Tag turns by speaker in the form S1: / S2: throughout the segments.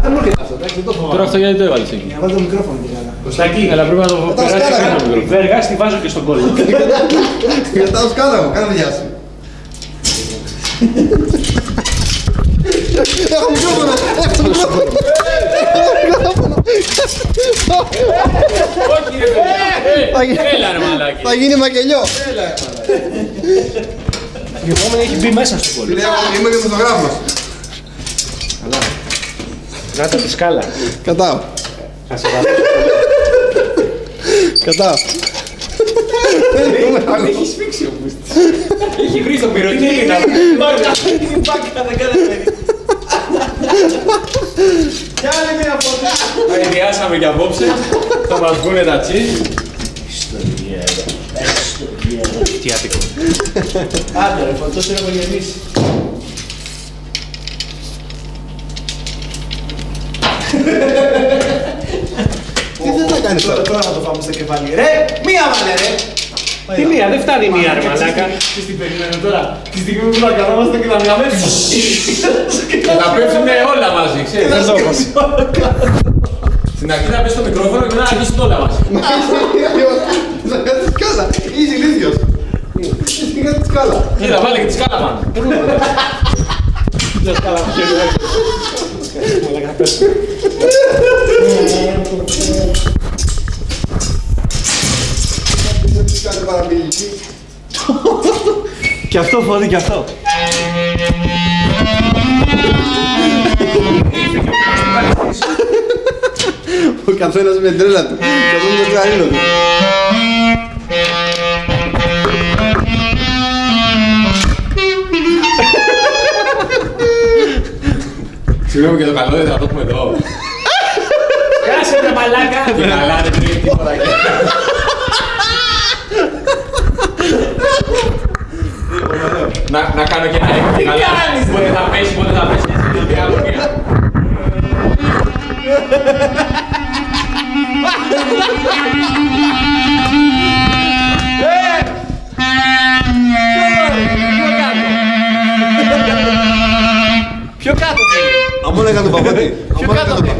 S1: Δεν μου έρχεται αυτό, δεν το φοβάμαι.
S2: Τώρα αυτό γιατί το έβαλες εκεί.
S1: Για να βάλω το μικρόφωνο και καλά.
S2: Κωστάκι, αλλά πρέπει να το περάσει και το μικρόφωνο.
S3: Η βέργα στη βάζω και στον κόλλο.
S1: Κρατάω σκάλα μου, κάνε δουλειά σου. Έχω μικρόφωνο! Έχω μικρόφωνο!
S2: Όχι ρε παιδιά! Έλα ρε μαλάκι!
S1: Θα γίνει μακελιό!
S3: Η επόμενη έχει μπει μέσα στον κόλλο.
S1: Είμαι και φωτογράφος.
S3: Να το τη σκάλα.
S1: Κατάω. Κατάω.
S2: Έχει σφίξει ο Πούστης. Έχει βρει στο πυροκίνη να
S3: δεν καταφέρει.
S1: Κι άλλη μια φωτιά.
S2: Θα ιδιάσαμε και απόψε. Θα μας βγουνε τα τσις.
S3: Τι άτυχο.
S1: Άντε ρε, φωτός έχω γεμίσει. Τι δεν θα κάνεις τώρα? Τώρα θα το φάμε στο κεφάλι. Ρε, μία βάλε ρε!
S3: Τι μία, δεν φτάνει μία ρε μαλάκα.
S1: Τι στην περιμένω τώρα. Τη στιγμή που θα καθόμαστε και θα μιλάμε.
S2: Και θα πέφτουνε όλα μαζί, ξέρεις. Στην αρχή θα πες στο μικρόφωνο και μετά να αρχίσουν όλα μαζί.
S1: Θα κάνει τη σκάλα. Είσαι ηλίθιος. Είσαι τη σκάλα.
S2: Κοίτα, βάλε και τη σκάλα πάνω.
S3: Δεν σκάλα μου χέρι. Μαλάκα πες. Κι αυτό φωνή κι αυτό.
S1: Ο καθένας με τρέλα του. Και αυτό είναι το κλαρίνο του.
S2: Συγγνώμη και το καλό δεν θα το πούμε εδώ.
S3: Κάσε ρε μαλάκα.
S2: Και καλά δεν τρίβει τίποτα. Να κάνω και ένα έκτο. Τι κάνεις? Πότε θα πέσει, πότε θα πέσει. Έτσι μια αγωνία.
S3: Πιο κάτω φίλε.
S1: Αμόνα έκανε τον παπάτη.
S3: Πιο κάτω φίλε.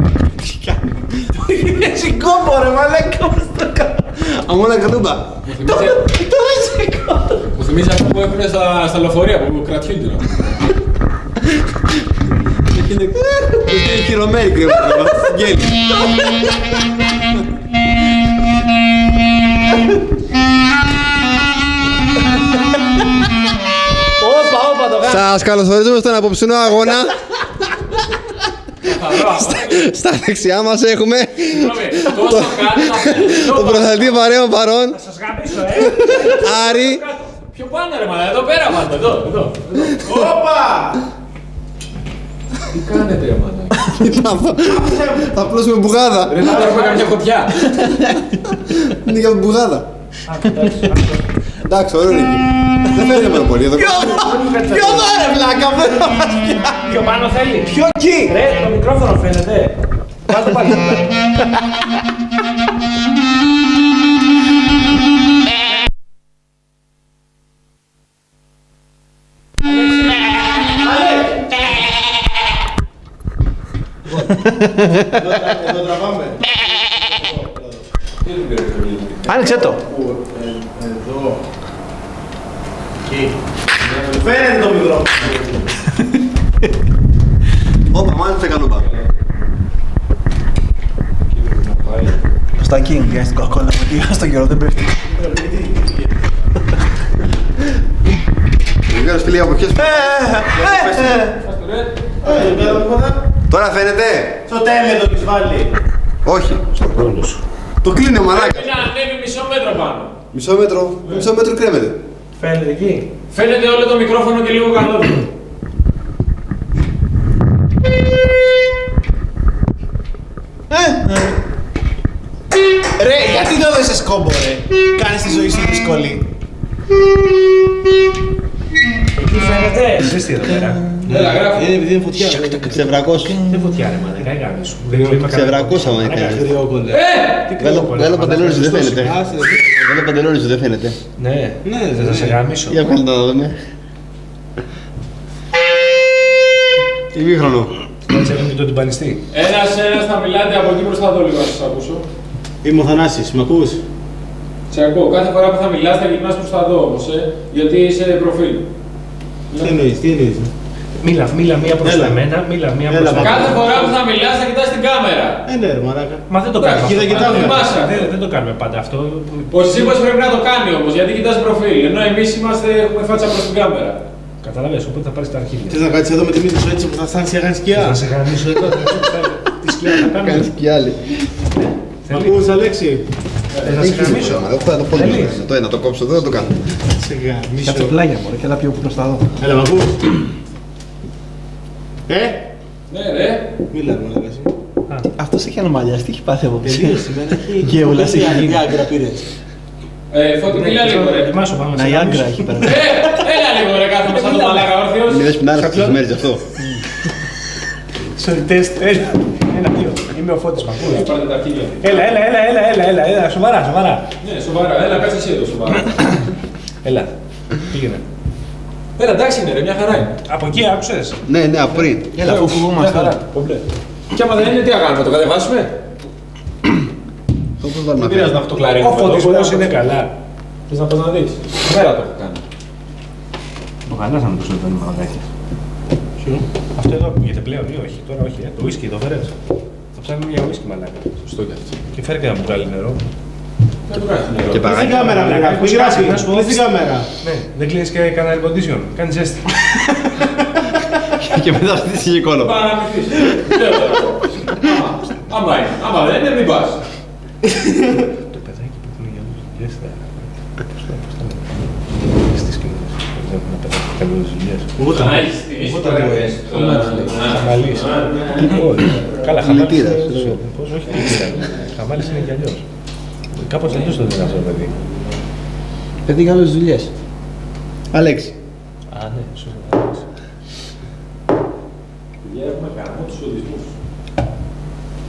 S3: Εσύ κόμπο ρε μαλάκα μας το κάνω.
S1: Αμόνα έκανε τον παπάτη.
S3: Τώρα είσαι κόμπο.
S2: Μου θυμίζει αυτό που έχουν στα λεωφορεία που κρατιούνται.
S1: Είναι χειρομέρικη. Γέλη.
S3: Όπα το κάνω.
S1: Σας καλωσορίζουμε στον απόψινό αγώνα. Στα δεξιά μας έχουμε το πρωταθλητή παρέων παρών.
S3: Θα σας γαμίσω
S1: Άρη.
S2: Πιο πάνω ρε μαλάκα, εδώ πέρα πάντα, εδώ.
S1: Όπα!
S2: Τι κάνετε ρε μαλάκα.
S1: Θα πλώσουμε μπουγάδα.
S2: Ρε να έχουμε καμιά φωτιά.
S1: Είναι για μπουγάδα. Εντάξει, ωραίο είναι εκεί. Δεν φαίνεται με πολύ εδώ.
S3: Ποιο εδώ ρε βλάκα, Ποιο πάνω θέλει.
S1: Ποιο εκεί!
S3: Ρε, το μικρόφωνο φαίνεται. Πάρ' το πάλι.
S1: Εδώ τραβάμε.
S3: Άνοιξε το.
S1: Εδώ. Εκεί. Φαίνεται το μικρόφωνο. Όπα, μάλιστα καλούμπα.
S3: Στα King, για στην κοκόλα μου, στο καιρό δεν πέφτει.
S1: Βεβαίως φίλοι από ποιες... Τώρα φαίνεται.
S4: Στο τέλειο το έχεις βάλει.
S1: Όχι. Το κλείνε μαλάκα.
S2: Πρέπει να ανέβει μισό μέτρο πάνω.
S1: Μισό μέτρο κρέμεται.
S3: Φαίνεται εκεί.
S2: Φαίνεται όλο το μικρόφωνο και λίγο καλώδιο.
S4: Ρε, γιατί το δες κόμπο ρε. Κάνεις τη ζωή σου δύσκολη.
S3: Εκεί φαίνεται. Ζέστη εδώ πέρα.
S2: Έλα, γράφω.
S1: Είναι επειδή είναι φωτιά. Ξεβρακός.
S3: Δεν φωτιά ρε μάνα, κάνει γάμι σου.
S1: Ξεβρακώσαμε. Βγάλω παντελόνι σου, δεν φαίνεται. Βγάλω παντελόνι σου, δεν φαίνεται.
S3: Ναι, δεν θα σε γάμισω.
S1: Για βγάλω να δούμε. Ημίχρονο.
S5: Έτσι έχουμε και τον τυμπανιστή.
S2: Ένας θα μιλάτε από εκεί μπροστά εδώ λίγο να σας ακούσω.
S4: Είμαι ο Θανάσης, μ' ακούς?
S2: Σε ακούω. Κάθε φορά που θα μιλάς θα γυρνάς προς τα εδώ όμως, γιατί είσαι προφίλ.
S4: Τι εννοείς?
S5: Μίλα μία προς τα εμένα, μίλα μία προς τα εμένα.
S2: Κάθε φορά που θα μιλάς θα κοιτάς την κάμερα.
S4: Ναι, ρε μαράκα.
S5: Μα δεν το κάνουμε.
S4: Κοίτα,
S5: αυτό.
S4: κοιτάμε.
S5: Δεν το κάνουμε πάντα αυτό.
S2: Ο σύμβος πρέπει να το κάνει όμως, γιατί κοιτάς προφίλ. Ενώ εμείς έχουμε φάτσα προς την κάμερα.
S5: Καταλαβαίνεις, οπότε θα πάρεις τα αρχίδια.
S4: Θες να κάτσεις εδώ με τη μύτη σου έτσι που θα στάνεις για κάνει σκιά?
S5: Θα σε γαμίσω εδώ, τη σκιά θα
S1: Κάνεις
S5: κάνουμε.
S1: κι άλλοι.
S4: Μ' ακούς, Αλέξη?
S5: Θα σε γαμίσω.
S1: Εγώ θα το πω το ένα, το κόψω εδώ, δεν το κάνω.
S4: Σε γαμίσω.
S3: Κάτσε πλάγια μωρέ και έλα πιο μπροστά εδώ.
S4: Έλα, μ' ακούς?
S2: Ναι, ρε.
S4: Μίλα, ρε μαλάκα.
S3: Αυτός έχει ανομαλιάσει, τι έχει πάθει από πίσω.
S4: Τελείως σήμερα έχει...
S3: Γεούλας έχει γίνει.
S4: Άγκρα πήρες.
S2: Φώτη, μιλά λίγο ρε.
S5: Ετοιμάσου, πάμε να σε
S3: Ναϊάγκρα
S5: γαμίσω.
S3: έχει πέρα.
S2: Έλα λίγο ρε, κάθομαι σαν το μαλάκα όρθιος.
S1: Είδες που είναι άρρωστος τις μέρες γι' αυτό.
S5: Sorry, test. Ένα, δύο. Είμαι ο Φώτης, μ' ακούς?
S2: Πάρτε τα αρχίδια.
S5: Έλα, σοβαρά.
S2: Ναι, σοβαρά. Έλα, κάτσε εσύ εδώ, σοβαρά.
S5: Έλα, πήγαινε.
S2: Έλα, εντάξει είναι ρε, μια χαρά είναι.
S5: Από εκεί άκουσες.
S1: Ναι, ναι, από πριν.
S3: Έλα, αφού
S2: Μια
S3: φοβούμαστε.
S2: χαρά, κομπλέ. Κι άμα δεν είναι, τι να κάνουμε, το κατεβάσουμε.
S1: Το πώς βάλουμε
S2: Δεν
S1: να
S2: πειράζει να αυτό κλαρίνο.
S5: Ο Φώτης πώς είναι καλά.
S2: Θες να πας να δεις. Μέρα το έχω κάνει.
S5: Το χαλάσαμε το σωτόνι μαλακάκι. Αυτό εδώ ακούγεται πλέον ή όχι? Τώρα όχι, το whisky το φέρες. Θα ψάχνουμε για whisky μαλάκα.
S2: Σωστό κι αυτό.
S5: Και φέρε και ένα μπουκάλι νερό.
S2: Δεν το κάνει νερό.
S1: Και
S4: Κλείς την
S1: παγάκι.
S4: κάμερα,
S5: Μαλάκα,
S4: μαλάκα.
S5: πώς
S4: Γυράσει,
S5: να σου πω.
S4: κλείς την κάμερα.
S5: Ναι, δεν κλείνεις και κανένα air condition. Κάνεις ζέστη.
S1: Και μετά αυτή τη κόλο.
S2: Πάμε να μυθείς. Άμα είναι. Άμα δεν είναι, μην πας.
S5: Το παιδάκι που είναι για όλους δουλειές θα... Πώς θα στις κοινωνίες. Να παιδάκι που κάνει όλες τις δουλειές.
S2: Να έχεις θυμίσει τώρα χθες.
S5: Χαμαλής. Καλά,
S1: Λυτήρας.
S5: Πώς όχι, Χαμάλης είναι κι αλλιώς. Κάπως αλλιώς το δίνει αυτό το παιδί.
S3: Παιδί για όλες τις δουλειές.
S1: Αλέξη.
S5: Α, ναι, σωστά.
S2: Έχουμε γάμο τους οδισμούς.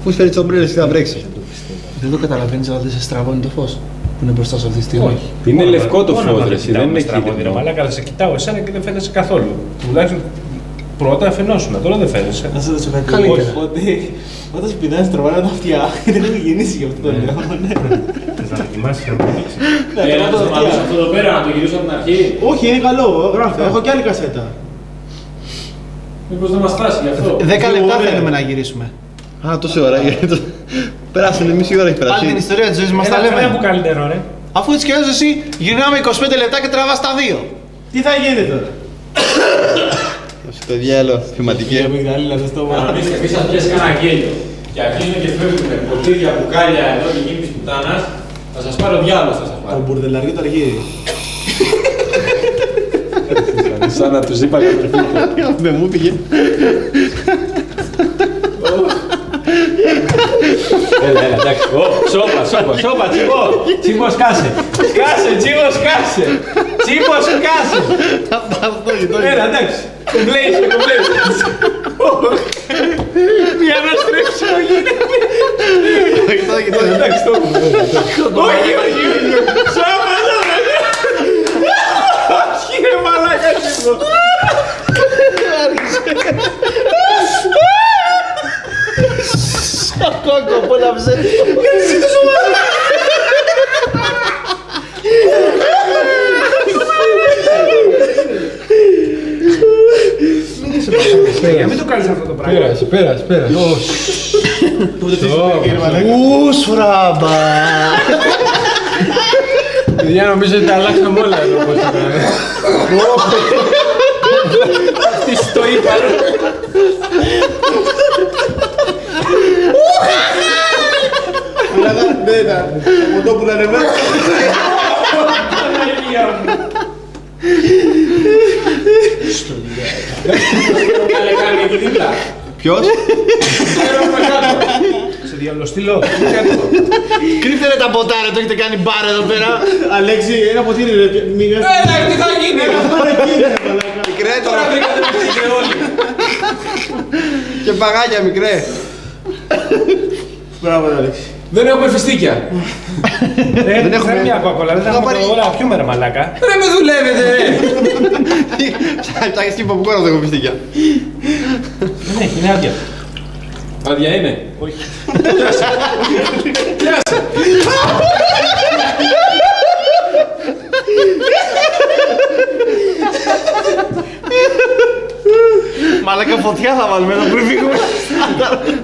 S1: Πού φέρει τις ομπρέλες και θα βρέξει.
S3: Δεν το καταλαβαίνεις αλλά δεν σε στραβώνει το φως που είναι μπροστά σου αυτή τη στιγμή.
S2: Είναι λευκό το φως, ρε, δεν είναι
S5: κίτρινο.
S2: κίτρινο.
S5: Μαλάκα, θα σε κοιτάω εσένα και δεν φαίνεσαι καθόλου. Τουλάχιστον πρώτα φαινόσουν, τώρα δεν φαίνεσαι.
S4: Να σε ρωτήσω κάτι.
S3: Καλύτερα.
S4: Ότι όταν σου πεινάς τραβάνε τα αυτιά, δεν έχω γεννήσει γι' αυτό το λέω.
S5: Θες να δοκιμάσεις να το δείξεις.
S2: Να το σταματήσω αυτό εδώ πέρα, να το γυρίσω από την αρχή.
S4: Όχι, είναι καλό, γράφει. Έχω κι άλλη κασέτα.
S2: Μήπως δεν μας φτάσει γι' αυτό.
S3: 10 λεπτά
S4: Ωραία.
S3: θέλουμε να γυρίσουμε.
S1: Α, τόση ώρα. Περάσανε μισή ώρα έχει
S3: Πάλι την
S1: περάσει.
S3: ιστορία της ζωής μας τα
S5: Ένα
S3: λέμε.
S5: που καλύτερο, ρε.
S3: Αφού έτσι κι αλλιώς εσύ γυρνάμε 25 λεπτά και τραβάς τα 2.
S4: Τι θα γίνει τώρα?
S1: Το διάλο, θεματική.
S4: Αμυγδαλίνα, δεν στο
S2: Εμείς θα πιέσει κανένα γέλιο. Και αρχίζουν και φεύγουν με ποτήρια, μπουκάλια εδώ και γίνει της πουτάνας. Θα σας πάρω διάλος, θα σας
S4: Το
S2: πάρω.
S4: μπουρδελαριό το αρχίδι.
S2: Σαν να τους είπα και
S1: Δεν μου πήγε.
S2: Έλα, εντάξει. Σόπα, τσίμπο. Τσίμπο, σκάσε. Σκάσε, τσίμπο, σκάσε. Τσίμπο, σκάσε. Έλα, εντάξει. Κομπλέισε. Για να στρέψω γίνεται. Εντάξει, το έχουμε. Όχι. Σόπα. Όχι, ρε μαλάκα, τσίμπο.
S3: Κόκο, απόλαυσε το.
S5: Μην το κάνεις αυτό το πράγμα.
S2: Πέρασε.
S3: Ούσφραμπα.
S2: Παιδιά, νομίζω ότι τα αλλάξαμε όλα εδώ όπως ήταν. Αυτή στο είπα.
S4: Δεν ήταν. Το κοντόπουλο ανεβαίνει.
S2: Κάλε κάνει εκεί δίπλα.
S1: Ποιος?
S2: Φέρομαι κάτω.
S5: Σε διαβλοστήλω.
S3: Κρύφτε ρε τα ποτά ρε, το έχετε κάνει μπάρα εδώ πέρα.
S4: Αλέξη, ένα ποτήρι ρε. Μίγα.
S2: Έλα, τι θα γίνει.
S1: Μικρέ
S2: Τώρα
S1: τώρα.
S2: βρήκατε με και όλοι.
S1: Και παγάκια μικρέ.
S4: Μπράβο, Αλέξη.
S2: Δεν έχουμε φιστίκια.
S5: Δεν
S1: έχουμε.
S5: έχουμε μια κόκολα, δεν θα
S1: Θα
S5: έχουμε
S1: πάρει-
S5: όλα πιούμε ρε μαλάκα.
S2: Ρε με δουλεύετε ρε.
S1: Ψάχνεις και ποπκόρα δεν έχω πιστικιά.
S5: Δεν έχει, είναι άδεια.
S2: Άδεια είναι.
S5: Όχι.
S2: Πιάσε.
S4: Μαλάκα φωτιά θα βάλουμε να προφύγουμε.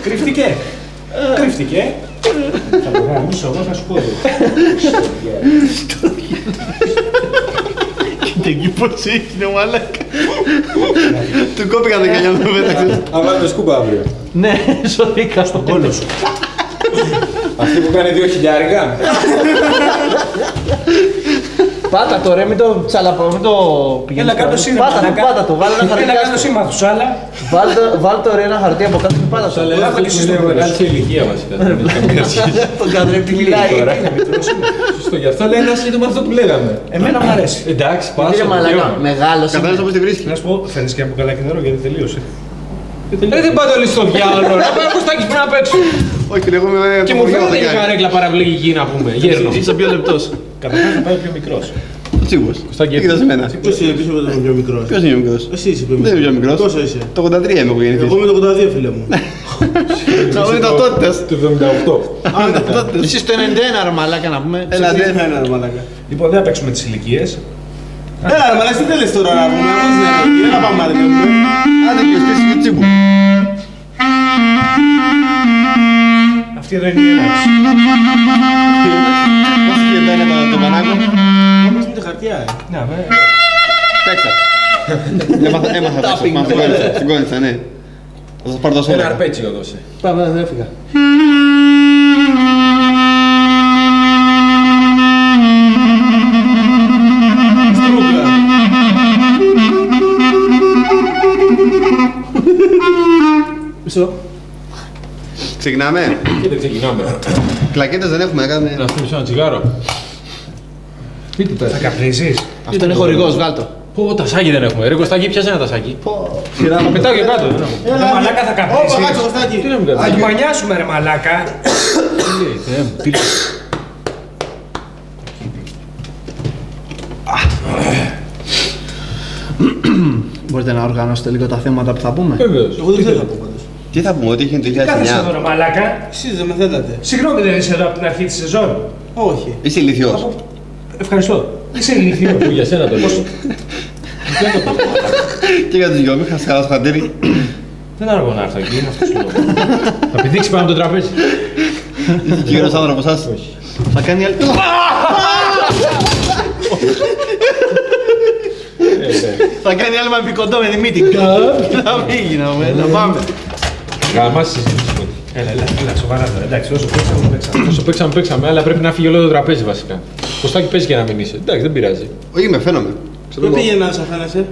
S5: Κρύφτηκε. Κρύφτηκε. Θα το γάμισω εγώ, θα σου πω.
S4: Κοίτα εκεί πως έγινε μαλάκα. Του κόπηκαν 19 με πέταξες.
S2: Θα βάλουμε σκούπα αύριο.
S4: Ναι, σωθήκα στον κόλλο σου.
S2: Αυτή που κάνει 2 χιλιάρικα.
S4: Πάτα το ρε, μην το τσαλαπώ, μην το πηγαίνεις.
S5: Έλα κάτω σήμα.
S4: Πάτα το, βάλε ένα χαρτί.
S5: Έλα κάτω σήμα του, αλλά.
S4: Βάλ το ρε ένα χαρτί από κάτω και πάτα το.
S2: Αλλά ένα κλείσει είναι μεγάλη σε ηλικία βασικά.
S4: Τον καθρέφτη μιλάει τώρα.
S2: Σωστό, γι' αυτό λέει ένα σύντομα αυτό που λέγαμε.
S5: Εμένα μου αρέσει.
S2: Εντάξει,
S4: Είναι
S2: πάσα.
S4: μαλάκα, μεγάλος.
S1: Καθένας όπως τη βρίσκει.
S5: Να σου πω, φαίνεις και από καλάκι νερό γιατί τελείωσε.
S2: Δεν πάτε όλοι στο διάλογο. Να πάει ο Κωστάκης πριν απ' έξω.
S1: Όχι, εγώ είμαι
S2: Και μου φαίνεται η καρέκλα παραβλεγική να πούμε. Γέρνο.
S4: Είσαι πιο λεπτός.
S5: Καταρχάς θα πάει πιο μικρός.
S1: Ο Τσίμπος.
S2: Κωστάκη,
S1: Τι κοιτάς εμένα.
S6: Ποιος είναι πίσω από τον πιο μικρός?
S1: Ποιος είναι ο μικρός?
S6: Εσύ είσαι πιο
S1: Δεν είμαι πιο μικρός.
S6: Πόσο είσαι?
S1: Το 83 είμαι εγώ γεννηθής.
S6: Εγώ είμαι το 82, φίλε μου.
S1: Εγώ είναι ταυτότητας.
S2: Το 78.
S4: Εσύ στο 91 ρε μαλάκα να πούμε.
S1: Έλα,
S6: Τι
S1: ναι.
S6: θα είναι, ρε μαλάκα.
S5: Λοιπόν, δεν θα παίξουμε τις ηλικίες.
S6: Έλα, ρε μαλάκα, τι θέλεις τώρα να πούμε? Εγώ στην Ευρώπη, έλα πάμε να δούμε.
S1: Άντε και ο σπίτι του Τσίμπου.
S5: Αυτή εδώ είναι η έναρξη.
S1: Πώς είναι το μανάκο.
S6: Όμως με τη χαρτιά,
S5: Να, με.
S1: Παίξα. Έμαθα παίξα. Συγκόνησα, ναι. Θα σας πάρω το
S2: Ένα
S1: σώμα.
S2: αρπέτσιο δώσε.
S4: Πάμε, δεν έφυγα.
S6: Στρούγκλα.
S4: Μισό.
S1: Ξεκινάμε.
S2: Κοίτα, ξεκινάμε.
S1: Κλακέτες δεν έχουμε, κάνουμε.
S2: Να αφήσουμε ένα τσιγάρο. Πείτε πέρα.
S5: Θα καπνίζεις.
S4: Αυτό είναι χορηγός, βγάλ' το.
S2: Πω, τασάκι δεν έχουμε. Ρε Κωστάκη, πιάσε ένα τασάκι. Θα πετάω και κάτω. δεν έχουμε.
S5: Ρε μαλάκα θα
S6: Όπα,
S5: καπνίσεις.
S6: κάτσε, Κωστάκη.
S2: Τι να μην κάνω.
S5: Θα του μανιάσουμε ρε μαλάκα.
S2: Θεέ μου, τι λέει.
S4: Μπορείτε να οργανώσετε λίγο τα θέματα που θα πούμε.
S2: Βεβαίως.
S6: Εγώ δεν θέλω να πω πάντως.
S1: Τι θα πούμε, ότι είχε το
S5: Κάθεσαι εδώ
S1: 2009.
S5: ρε μαλάκα.
S6: Εσείς δεν με θέλατε.
S5: Συγγνώμη δεν είσαι εδώ από την αρχή της σεζόν.
S6: Όχι.
S1: Είσαι ηλικιός.
S5: Ευχαριστώ. Είσαι ηλικιός.
S2: Που για σένα το λέω.
S1: Και για τους δυο, μην χάσεις καλά στο χαντήρι.
S2: Δεν αργώ να έρθω εκεί, είναι αυτός λόγος. Θα πηδήξει πάνω από το τραπέζι.
S1: Είσαι κύριος άνθρωπος σας.
S4: Θα κάνει άλλη. Θα κάνει άλλη με πικοντό με τη μύτη. Να φύγει να πάμε.
S2: Γαμάς η συζήτηση.
S5: Έλα, σοβαρά τώρα. Εντάξει, όσο παίξαμε.
S2: Όσο παίξαμε, αλλά πρέπει να φύγει όλο το τραπέζι βασικά. Κωστάκι παίζει και να μην είσαι. Εντάξει, δεν πειράζει.
S1: Όχι, με φαίνομαι.
S6: Δεν πήγαινε να σε φαίνεσαι.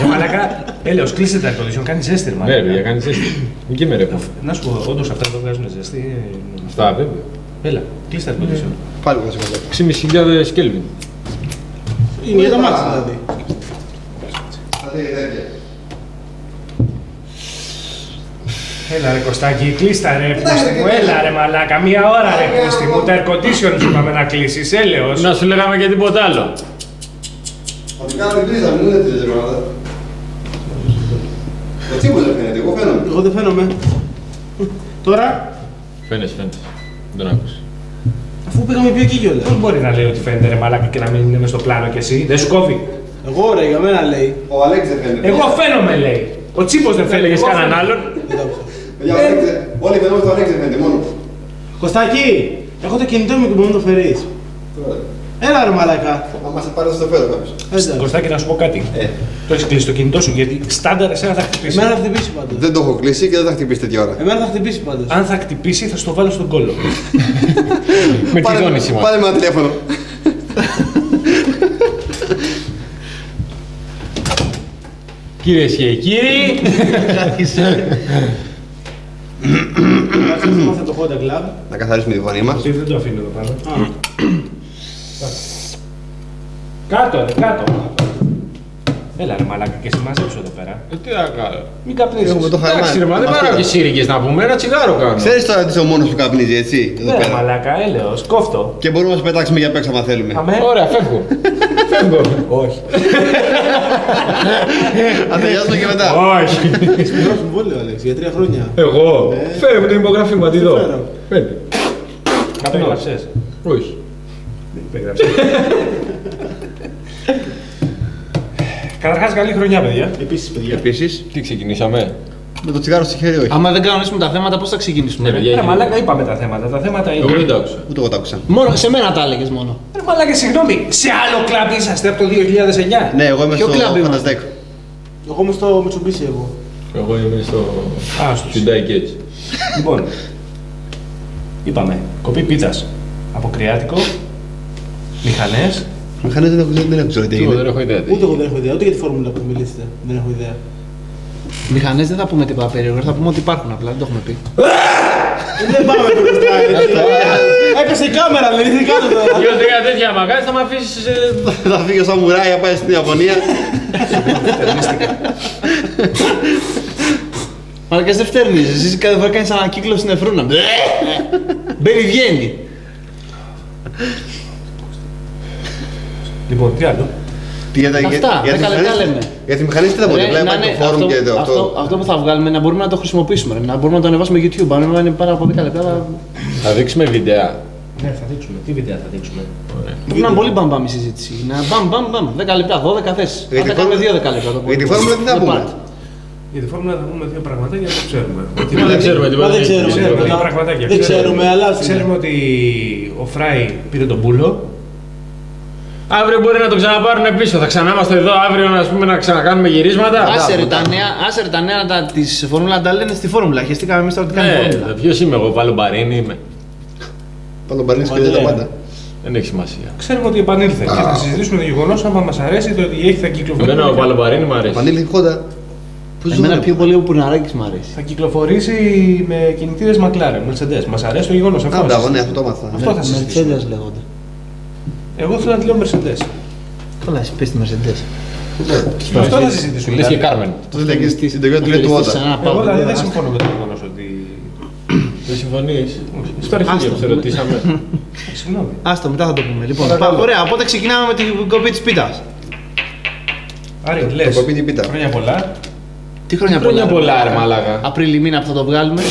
S5: Ρε μαλάκα, έλεος, κλείστε τα air condition, κάνει ζέστη ρε
S2: Ναι,
S5: μαλάκα.
S2: παιδιά, κάνει ζέστη. Μην και με ρε.
S5: Να σου πω, όντως αυτά εδώ βγάζουν ζέστη.
S2: Αυτά, βέβαια.
S5: Έλα, κλείστε τα air condition.
S1: Πάλι που θα σε
S2: 6.500 Κέλβιν.
S6: Είναι για τα μάτια δηλαδή.
S5: Έλα ρε Κωστάκη, κλείστα ρε πούστη μου, έλα ρε μαλάκα, μία ώρα ρε πούστη μου, τα air condition σου είπαμε να κλείσεις, έλεος.
S2: Να σου λέγαμε και τίποτα άλλο.
S1: Θα την κάνω την τρίζα, μην είναι τρίζα εβδομάδα. Ο Τσίμπος δεν φαίνεται, εγώ φαίνομαι.
S6: Εγώ δεν φαίνομαι. Τώρα,
S2: Φαίνεσαι. Δεν τον άκουσα.
S6: αφού πήγαμε πιο εκεί κιόλας.
S5: Πώς μπορεί να λέει ότι φαίνεται ρε μαλάκα και να μην είναι μες στο πλάνο κι εσύ, δεν σου κόβει.
S6: Εγώ ρε, για μένα λέει.
S1: Ο Αλέξης δεν φαίνεται.
S5: Εγώ φαίνομαι λέει. Ο Τσίπος δεν φαίνεται.
S2: Έλεγες
S5: εγώ
S2: κανέναν
S5: φαίνομαι.
S2: άλλον.
S1: Παιδιά, ο Αλέξης, όλοι φαινόμαστε ο Αλέξης δεν φαίνεται μόνο.
S6: Κωστάκη, έχω το κινητό μου και μπορεί να το φέρεις. Έλα ρε μαλακά.
S1: Άμα σε πάρει στο φέρω κάποιος.
S6: Εντάξει.
S5: Κωστάκη, να σου πω κάτι. Το έχεις κλείσει το κινητό σου γιατί στάνταρ εσένα θα χτυπήσει.
S6: Εμένα θα χτυπήσει πάντως.
S1: Δεν το έχω κλείσει και δεν θα χτυπήσει τέτοια ώρα.
S6: Εμένα θα χτυπήσει πάντως.
S5: Αν θα χτυπήσει, θα στο βάλω στον κόλλο.
S2: Με τη δόνηση μας.
S1: Πάρε με ένα τηλέφωνο.
S2: Κυρίες και κύριοι,
S6: Κάτσε να μάθω το Honda Club.
S1: Να καθαρίσουμε τη φωνή μας.
S5: Τι δεν το αφήνω εδώ πάνω.
S6: Α,
S5: Κάτω, ρε, κάτω. Έλα ρε μαλάκα και εσύ μαζέψω εδώ πέρα.
S2: τι να κάνω.
S5: Μην καπνίσεις.
S1: Έχουμε το
S2: Εντάξει ρε, μα δεν παράω και σύριγγες να πούμε, ένα τσιγάρο κάνω.
S1: Ξέρεις τώρα ότι είσαι ο μόνος που καπνίζει, έτσι, εδώ
S5: Ναι ρε
S1: πέρα.
S5: μαλάκα, έλεος, κόφτω.
S1: Και μπορούμε να σε πετάξουμε για παίξω άμα θέλουμε.
S5: Αμέ.
S2: Ωραία, φεύγω.
S5: Φεύγω. Όχι.
S1: Αν τελειώσουμε και μετά.
S5: Όχι.
S6: Σπουδαίο συμβόλαιο, Άλεξ, για 3 χρόνια.
S5: Εγώ. Φέρε την υπογραφή μου, αντί εδώ. Φέρε.
S6: Κάπου έγραψες.
S5: Όχι.
S6: Υπέγραψες. Καταρχάς, καλή χρονιά, παιδιά. Επίσης, παιδιά.
S1: Επίσης,
S5: Τι ξεκινήσαμε.
S1: με το τσιγάρο στο χέρι, όχι.
S4: Άμα δεν κανονίσουμε τα θέματα, πώς θα ξεκινήσουμε. ρε?
S5: παιδιά,
S6: Μαλάκα, είπαμε τα θέματα. Τα θέματα
S5: εγώ δεν
S6: είναι.
S5: τα άκουσα.
S1: Ούτε εγώ τα άκουσα.
S4: Μόνο, σε μένα τα έλεγες μόνο.
S6: Μαλάκα, συγγνώμη, σε άλλο κλαμπ είσαστε από το 2009.
S1: Ναι, εγώ είμαι
S4: Ποιο
S1: στο
S4: κλαμπ είμαστε?
S1: Φανταστέκ.
S6: Εγώ είμαι στο Mitsubishi, εγώ.
S5: Εγώ είμαι στο.
S6: Στο
S5: Hyundai Getz.
S6: Λοιπόν, είπαμε, κοπή πίτσας, αποκριάτικο, μηχανές.
S1: Μηχανές δεν έχω ξέρω τι
S5: Εγώ δεν
S1: έγινε.
S5: έχω ιδέα.
S6: Ούτε εγώ δεν έχω ιδέα, ούτε για τη φόρμουλα που θα μιλήσετε. Δεν έχω ιδέα.
S4: Μηχανές δεν θα πούμε τίποτα περίεργο, θα πούμε ότι υπάρχουν απλά, δεν το έχουμε πει.
S6: Δεν πάμε μπροστά, έτσι. Έπεσε η κάμερα, δεν ήρθε κάτω τώρα.
S5: Δύο-τρία τέτοια μαγάζι θα με αφήσεις.
S1: Θα φύγει ο Σαμουράι να πάει στην Ιαπωνία.
S4: Μαλακάς δεν φτέρνεις, εσύ κάθε φορά κάνεις ανακύκλωση στην εφρούνα. Μπαίνει βγαίνει.
S6: Λοιπόν, τι άλλο.
S4: Αυτά, 10 λεπτά λέμε.
S1: Για τη μηχανή τι θα πω,
S4: Ρε,
S1: απλά
S4: να
S1: υπάρχει
S4: είναι
S1: το φόρουμ και το αυτό.
S4: αυτό που θα βγάλουμε να μπορούμε να το χρησιμοποιήσουμε, ρε, να μπορούμε να το ανεβάσουμε YouTube. Αν είναι πάρα από 10 λεπτά,
S5: Θα δείξουμε βιντεά.
S6: Ναι, θα δείξουμε. Τι βίντεο θα δείξουμε.
S4: πρέπει να είναι πολύ μπαμπάμ η συζήτηση. Να μπαμ, 10 λεπτά, 12 θέσεις.
S1: Για
S4: Αν
S1: τη
S4: θα κάνουμε
S1: φόρμουλα-
S4: 2 10 λεπτά.
S1: Για τη φόρμουλα τι θα πούμε.
S6: Για τη φόρμουλα θα πούμε δύο πραγματάκια που ξέρουμε.
S5: Δεν ξέρουμε τι
S6: Μα δεν
S5: πρέπει.
S6: ξέρουμε. Δύο πραγματάκια.
S7: Δεν ξέρουμε, αλλά
S6: Ξέρουμε ότι ο Φράι πήρε τον πούλο.
S2: Αύριο μπορεί να το ξαναπάρουν πίσω. Θα ξανάμαστε εδώ αύριο να ξανακάνουμε γυρίσματα.
S4: Άσε ρε τα νέα της φόρμουλα να τα λένε στη φόρμουλα. Χαιστήκαμε εμείς τώρα τι κάνει η φόρμουλα.
S2: Ποιος είμαι εγώ, πάλι μπαρίνι είμαι.
S1: Παλομπαρίνης και τα πάντα.
S2: Δεν έχει σημασία.
S6: Ξέρουμε ότι επανήλθε και θα συζητήσουμε το γεγονός άμα μας αρέσει το ότι έχει θα κυκλοφορήσει.
S2: Εμένα ο Παλομπαρίνι μου αρέσει.
S1: Πανήλθει Χόντα.
S4: Εμένα πιο πολύ ο Πουναράκης μου αρέσει.
S6: Θα κυκλοφορήσει με κινητήρες McLaren, Mercedes. Μας αρέσει το γεγονός αυτό.
S1: Μπράβο, ναι, αυτό το έμαθα.
S6: Αυτό θα συζητήσουμε.
S4: Mercedes λέγονται.
S6: Εγώ θέλω να τη λέω Mercedes.
S4: Καλά, εσύ πες τη Mercedes.
S6: Αυτό θα συζητήσουμε.
S2: Λες και Κάρμεν.
S1: Το λέει και στην τελειώνα του λέει του Χόντα.
S6: Εγώ δηλαδή δεν συμφωνώ με το γεγονός ότι.
S2: Δεν συμφωνείς. Στο αρχίδιο που σε ρωτήσαμε.
S6: Συγγνώμη.
S4: Άστο, μετά θα το πούμε. Λοιπόν, ωραία, οπότε ξεκινάμε με την κοπή της πίτας.
S6: Άρη, λες.
S1: κοπεί την πίτα.
S6: Χρόνια πολλά.
S4: Τι χρόνια
S2: Χρόνια πολλά,
S4: ρε,
S2: ρε μαλάκα.
S4: Απρίλη μήνα που θα το βγάλουμε.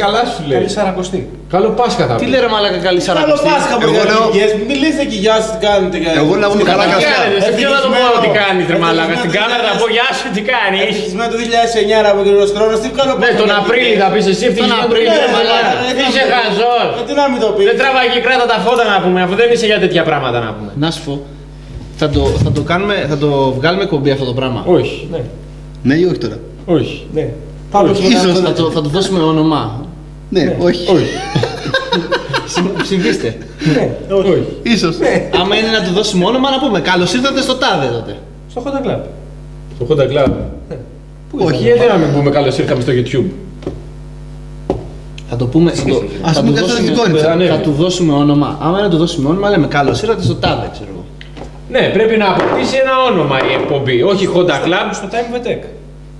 S2: Καλά σου
S6: Καλή
S2: λέει.
S6: Σαρακοστή.
S2: Καλό Πάσχα θα
S4: Τι
S2: πει.
S4: λέει ρε μαλάκα καλή
S7: Καλό
S4: σαρακοστή.
S7: Πάσχα που
S1: Εγώ λέω-
S7: μιλήστε εκεί, γεια σας, τι κάνετε.
S1: Εγώ να πούμε καλά
S2: Τι
S1: κρασιά.
S2: κάνεις, σε ποιον να το πω τι κάνεις ρε μαλάκα. Στην κάμερα θα πω γεια σου τι κάνεις.
S7: Ευτυχισμένο το 2009 από καιρός χρόνος, τι καλό
S2: Ναι,
S7: Πάσχα
S2: τον
S7: να
S2: Απρίλη
S7: πείτε.
S2: θα πεις εσύ ευτυχισμένο τον Απρίλη ρε μαλάκα. Είσαι χαζός.
S7: Γιατί να μην το πεις.
S2: Δεν τραβάει και κράτα τα φώτα να πούμε, αφού δεν είσαι για τέτοια πράγματα να πούμε.
S4: Να σου πω. Θα το βγάλουμε κομπή αυτό το πράγμα.
S2: Όχι,
S6: Ναι,
S1: Ναι ή όχι τώρα.
S2: όχι.
S6: ναι. Πάμε στο
S1: Ίσως.
S4: Θα του δώσουμε όνομα.
S1: Ναι, όχι.
S4: Συμβήστε.
S2: Όχι.
S1: Ίσως.
S4: Άμα είναι να του δώσουμε όνομα να πούμε καλώς ήρθατε στο τάδε τότε.
S6: Στο Honda Club.
S2: Το Honda Club. Όχι, γιατί να μην πούμε καλώς ήρθαμε στο YouTube.
S4: Θα το πούμε.
S1: Ας πούμε κάτι δικό είναι.
S4: Θα του δώσουμε όνομα. Άμα να του δώσουμε όνομα, λέμε καλώς ήρθατε στο τάδε, ξέρω εγώ.
S2: Ναι, πρέπει να αποκτήσει ένα όνομα η εκπομπή. Όχι Honda Club.
S6: Στο Time VTech.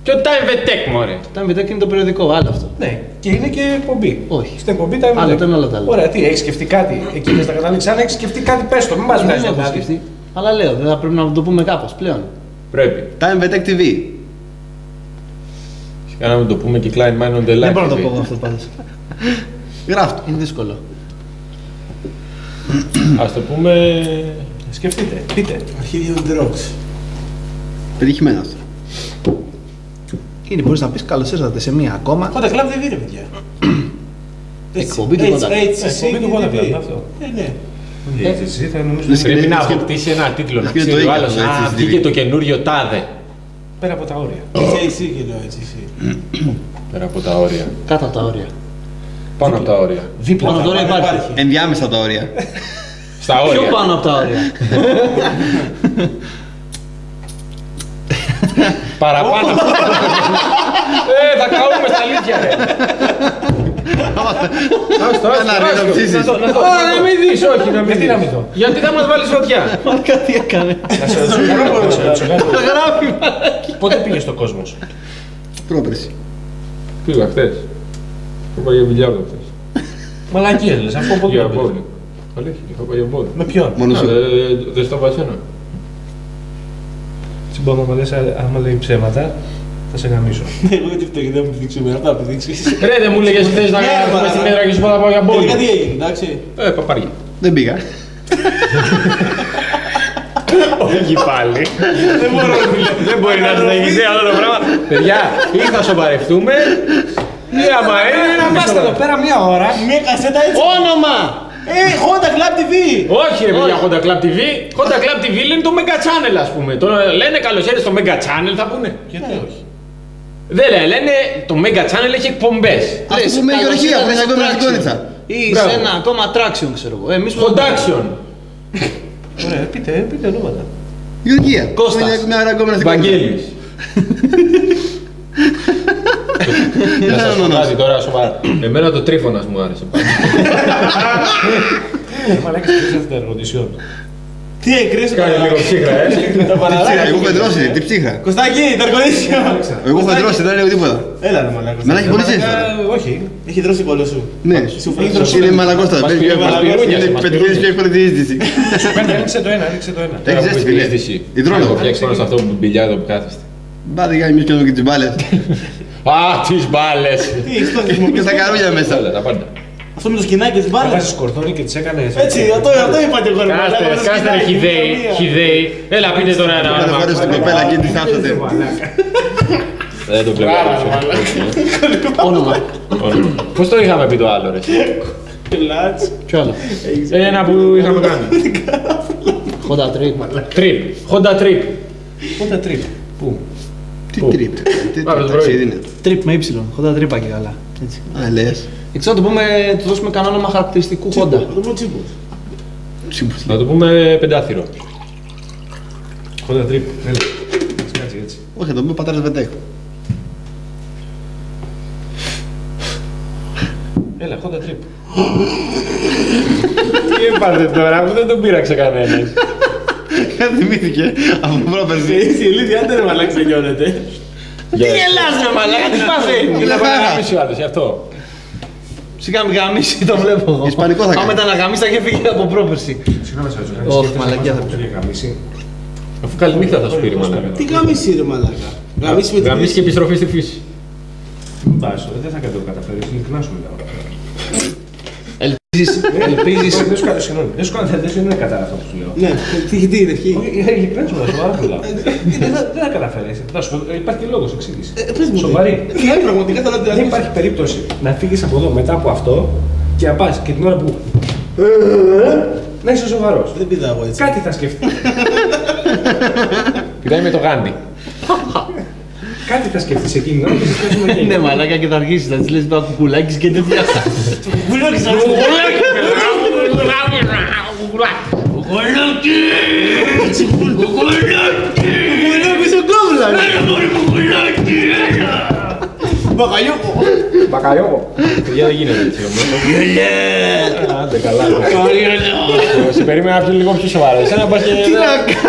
S2: Και ο Time VTech, μωρέ.
S4: Τα MVTech είναι το περιοδικό, άλλο αυτό.
S6: Ναι, και είναι και εκπομπή.
S4: Όχι.
S6: Στην εκπομπή Time
S4: Άλλο
S6: VTech.
S4: το ένα, άλλο το άλλο.
S6: Ωραία, τι, έχει σκεφτεί κάτι εκεί θες να καταλήξει. Αν έχει σκεφτεί κάτι, πες το, μην μας
S4: Δεν
S6: βγάζει το
S4: έχω
S6: κάτι.
S4: σκεφτεί. Αλλά λέω, δεν θα πρέπει να το πούμε κάπως πλέον.
S2: Πρέπει.
S1: Time VTech TV.
S2: Φυσικά να μην το πούμε και Klein Mine on the Line.
S4: Δεν μπορώ να το πω αυτό πάντως.
S1: Γράφτο.
S4: Είναι δύσκολο.
S2: Ας το πούμε.
S6: Σκεφτείτε, πείτε.
S7: Αρχίδιο The Rocks.
S1: Πετυχημένο αυτό.
S4: Είναι, μπορείς να πεις καλώς ήρθατε σε μία ακόμα.
S7: Honda Club δεν πήρε, παιδιά.
S4: Εκπομπή του Honda Club.
S6: Εκπομπή του Honda Club, αυτό.
S7: Ναι.
S6: Εσύ θα νομίζω
S1: Δεν
S2: Πρέπει να
S1: σκέφτε-
S2: αποκτήσει ένα τίτλο. Να
S1: σκέφτε
S2: ξέρει
S1: το
S2: ο
S1: Ίκα,
S2: άλλος.
S1: το
S2: Α,
S1: HCTV.
S2: βγήκε το καινούριο τάδε.
S6: πέρα από τα όρια.
S7: HAC και λέω HAC.
S2: Πέρα από τα όρια.
S4: Κάτω από τα όρια.
S2: Πάνω από τα όρια.
S6: Δίπλα.
S4: Πάνω τώρα υπάρχει.
S1: Ενδιάμεσα από τα όρια.
S2: Στα
S4: Πιο
S2: όρια.
S4: πάνω από τα όρια.
S2: Παραπάνω. Θα καούμε στα αλήθεια, ρε. Άστο,
S1: Ένα ρε, να ψήσεις.
S2: να μην δεις, όχι, να μην
S6: Γιατί
S2: δεις.
S6: να μην δω.
S2: Γιατί θα μας βάλεις φωτιά.
S4: Μα κάτι έκανε.
S6: Να σε ρωτήσω κάτι.
S4: Γράφει.
S6: Πότε πήγες στο Κόσμος.
S1: Πρόπερση.
S2: Πήγα χθες. Είπα για μπιλιάρδο χθες.
S6: Μαλακίες λες, αφού από
S2: Για
S6: εδώ πήγες.
S2: πόλη. Αλήθεια, είχα πάει για πόλη.
S6: Με ποιον.
S1: Μόνο σου.
S2: Δεν στο βάζω ένα.
S5: Συμπάνω, άμα λέει ψέματα, θα σε γαμίσω.
S6: Εγώ γιατί φταίω, γιατί δεν μου πηδήξει με αυτά, πηδήξεις.
S2: Ρε, δεν μου λέγες χθες να κάνουμε στη πέτρα και σου θα πάω για μπόλι.
S6: Τι έγινε, εντάξει.
S2: Παπάρια.
S1: Δεν πήγα.
S2: Όχι πάλι. Δεν μπορώ, δεν μπορεί να συνεχιστεί αυτό το πράγμα. Παιδιά, ή θα σοβαρευτούμε, ή άμα είναι να πάστε εδώ πέρα μία ώρα.
S6: Μία κασέτα έτσι.
S4: Όνομα!
S6: Honda Club TV!
S2: Όχι ρε παιδιά, Honda Club TV. Honda Club TV λένε το Mega Channel, ας πούμε. Λένε καλώς ήρθες στο Mega Channel, θα πούνε.
S5: Γιατί όχι.
S2: Δεν λένε το Mega Channel έχει εκπομπές.
S1: Ας πούμε Γεωργία που έχει ακόμα στην κόριτσα.
S4: Ή σε ένα ακόμα attraction, ξέρω εγώ. Εμείς
S2: Hondaction.
S5: Ωραία, πείτε ονόματα.
S1: Γεωργία.
S4: Κώστας.
S1: Μια ώρα ακόμα στην κόριτσα.
S2: Βαγγέλης. Να σας φωνάζει τώρα σοβαρά. Εμένα το Τρίφωνας μου άρεσε πάντα.
S5: Μαλάκες κρίσατε τα εργοτησιών.
S6: Τι έκρες,
S2: Κάνε λίγο ψύχρα,
S6: τα παραδάκια.
S1: Εγώ έχω εντρώσει, τι ψύχρα.
S6: Κωστάκη, τα αργονίσια.
S1: Εγώ έχω εντρώσει, δεν λέω τίποτα.
S6: Έλα ρε μαλάκα.
S1: Μένα έχει πολύ ζέστη.
S5: Όχι.
S6: Έχει δρώσει κόλλο σου.
S1: Ναι, είναι μαλακόστα. Είναι πετυχαίνεις πιο εύκολη τη συζήτηση.
S5: Σου κάνει, άνοιξε το ένα.
S1: Έχεις ζέστη, φίλε.
S2: Υδρώνω. Θα φτιάξει πάνω σε αυτό που μπιλιάδο που κάθεστε.
S1: Μπάτε κάνει εμείς και εδώ και τις μπάλες.
S2: Α, τις μπάλες.
S6: Τι έχεις τώρα,
S1: Και τα καρούλια μέσα.
S2: Όλα τα πάντα.
S6: αυτό με το σκηνάκι και τις μπάλες.
S5: Βάζεις κορδόνι και τις έκανες.
S6: Έτσι, αυτό είπα και εγώ. ρε μαλάκα, με το
S2: Κάστε ρε
S6: σκηνάκι,
S2: χιδαίοι. Έλα πείτε τώρα ένα
S1: Πάτε
S2: όνομα.
S1: πάρε στην κοπέλα και τη θάψατε.
S2: Δεν το βλέπω.
S4: όνομα.
S2: Πώς το είχαμε πει το άλλο ρε.
S6: Λάτς.
S4: Ποιο άλλο.
S2: Ένα που είχαμε κάνει.
S4: Honda Trip.
S2: Trip. Honda Trip.
S5: Honda Trip. Πού?
S1: Τι τρίπ. Τι
S2: Πάμε το
S1: ταξίδι
S2: πρωί.
S1: είναι.
S4: Trip με ύψιλον. Honda Trip και καλά. Έτσι.
S1: Α, λες.
S4: Έτσι να το πούμε, του δώσουμε κανένα όνομα χαρακτηριστικού Honda.
S6: Το πούμε τσίπος.
S1: Σύμπος.
S2: Να το πούμε πεντάθυρο.
S5: Honda Trip. Έλα. Κάτσε έτσι.
S1: Όχι, θα το πούμε πατέρας Βεντέκ.
S5: Έλα, Honda Trip.
S2: Τι είπατε τώρα που δεν τον πείραξε κανένας.
S1: Θυμήθηκε από πρόπερση.
S6: Εσύ η Λίδια, άντε ρε μαλάκα ξεγιώνεται.
S2: Τι γελάς ρε μαλάκα, τι παθαίνει.
S1: Είναι
S2: Είναι
S1: φάγα.
S2: παραγάμιση ο άλλος, γι' αυτό.
S4: Σιγά μην γαμίσει, το βλέπω εγώ.
S1: Ισπανικό θα κάνει.
S4: Άμα ήταν να γαμίσει, θα είχε φύγει από πρόπερση.
S5: Συγγνώμη, σας
S4: Όχι, μαλακιά θα πει.
S5: γαμίσει.
S2: Αφού καληνύχτα θα σου πει ρε μαλάκα.
S6: Τι γαμίσει ρε μαλάκα. Γαμίσει με την
S2: Γαμίς και επιστροφή στη φύση.
S5: Μην πας, δεν θα το καταφέρεις, ειλικρινά σου μιλάω.
S4: Ελπίζεις.
S5: Δεν σου κάνω, συγγνώμη. Δεν σου κάνω, δεν είναι κατά αυτό που σου λέω.
S6: Ναι, τι είναι ευχή.
S5: Όχι, ειλικρινά σου μιλάω, σοβαρά μιλάω. Δεν θα καταφέρεις. Θα σου πω, υπάρχει και λόγος, εξήγηση.
S6: Πες μου.
S5: Σοβαρή.
S6: Ναι, πραγματικά θέλω να την
S5: Δεν υπάρχει περίπτωση να φύγεις από εδώ μετά από αυτό και να πας και την ώρα που. Να είσαι σοβαρός.
S6: Δεν πηδάω έτσι.
S5: Κάτι θα σκεφτείς.
S2: Πηδάει με το Γάντι.
S5: Κάτι θα σκεφτείς εκείνη την ώρα και θα σκεφτείς με εκείνη.
S4: Ναι, μαλάκα και θα αρχίσεις να της λες το κουκουλάκι και τέτοια.
S6: Μπακαλιόκο.
S2: Μπακαλιόκο. Παιδιά δεν γίνεται έτσι όμως. Άντε καλά. Σε περίμενα να πει λίγο πιο σοβαρά. Εσένα πας και... Τι να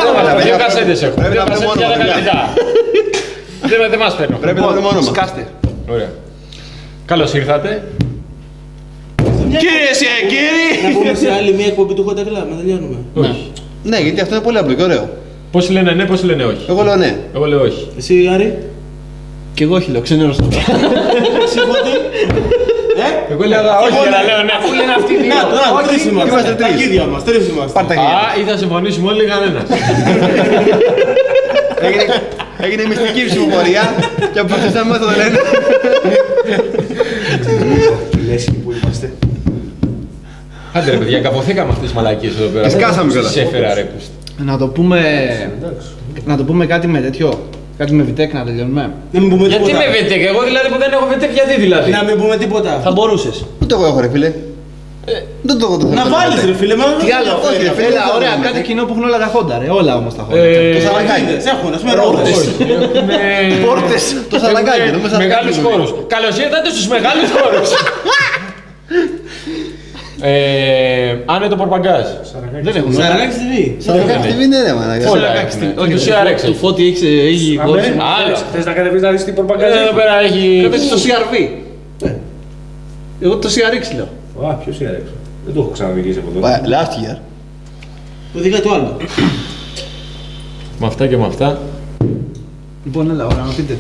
S2: κάνω. Δύο κασέτες έχω.
S1: Πρέπει
S2: Δύο
S1: να βρούμε
S2: κασέτες για
S1: όνομα,
S2: τα καλλιτικά. Δεν μας παίρνω.
S1: Πρέπει να βρούμε όνομα.
S4: Σκάστε.
S2: Ωραία. Καλώς ήρθατε.
S4: Κυρίες και κύριοι.
S6: Να πούμε σε άλλη μια εκπομπή του Honda Club, να τελειώνουμε.
S2: Όχι.
S1: Ναι, γιατί αυτό είναι πολύ απλό και ωραίο.
S2: Πώς λένε ναι, πώς λένε όχι.
S1: Εγώ λέω ναι.
S2: Εγώ λέω όχι.
S6: Εσύ Άρη.
S4: Κι εγώ χειλό, ξενέρωσα.
S6: Εσύ πότε.
S2: Εγώ λέγα όχι για να λέω ναι.
S4: Αφού λένε αυτοί οι δύο.
S6: Να, τώρα τρεις
S1: Είμαστε
S6: είμαστε. Τα
S1: τρεις.
S6: αρχίδια μας, τρεις είμαστε.
S1: Πάρ' τα χέρια.
S2: Α, ή θα συμφωνήσουμε όλοι ή κανένας.
S1: Έγινε μυστική ψηφοφορία και αποφασίσαμε μας το λένε.
S5: Λες που είμαστε.
S2: Άντε ρε παιδιά, καποθήκαμε αυτές τις μαλακίες εδώ πέρα.
S1: Τις κάσαμε κιόλας.
S2: Τις έφερα ρε πούστη.
S4: Να το πούμε κάτι με τέτοιο. Κάτι με βιτέκ να τελειώνουμε.
S6: Να μην πούμε
S2: Γιατί
S6: τίποτα.
S2: με βετέκ, εγώ δηλαδή που δεν έχω βετέκ, γιατί δηλαδή.
S6: Να μην πούμε τίποτα.
S4: Θα μπορούσες.
S1: Ούτε εγώ έχω ρε φίλε. Δεν το έχω το θέμα.
S6: Να βάλεις ρε φίλε, μα
S4: Τι άλλο,
S1: όχι, ρε, φίλε,
S4: έλα,
S1: δεν
S4: ωραία,
S1: θα
S4: κάτι
S1: δούμε.
S4: κοινό που έχουν όλα τα Honda, ρε. Όλα όμως τα Honda.
S1: Το σαλαγκάκι.
S6: Σε έχουν, ας πούμε ρόδες.
S1: Πόρτες. Το σαλαγκάκι. το μέσα
S2: Μεγάλους
S1: σαλαγκάκι.
S2: χώρους. Καλώς ήρθατε στους μεγάλους χώρους. Άνε το πορπαγκάζ.
S4: Δεν έχουν.
S6: Σαραγάκι στη βή.
S1: Σαλαγκάκι TV είναι ρε μαλάκα.
S2: Όλα έχουμε.
S4: Όχι,
S2: Το CRX.
S4: του Φώτη έχει χώρους.
S2: Άλλο.
S5: Θες να κατεβείς να δεις τι προπαγκάζ
S2: Εδώ πέρα έχει...
S4: Κατέβεις στο CRV. Εγώ το CRX λέω.
S5: Α, ποιος διαρρέξω. Δεν το έχω ξαναδικήσει από εδώ.
S1: Last year.
S6: Το δικά του άλλο.
S2: Με αυτά και με αυτά.
S3: Λοιπόν, έλα, ωραία, να πείτε.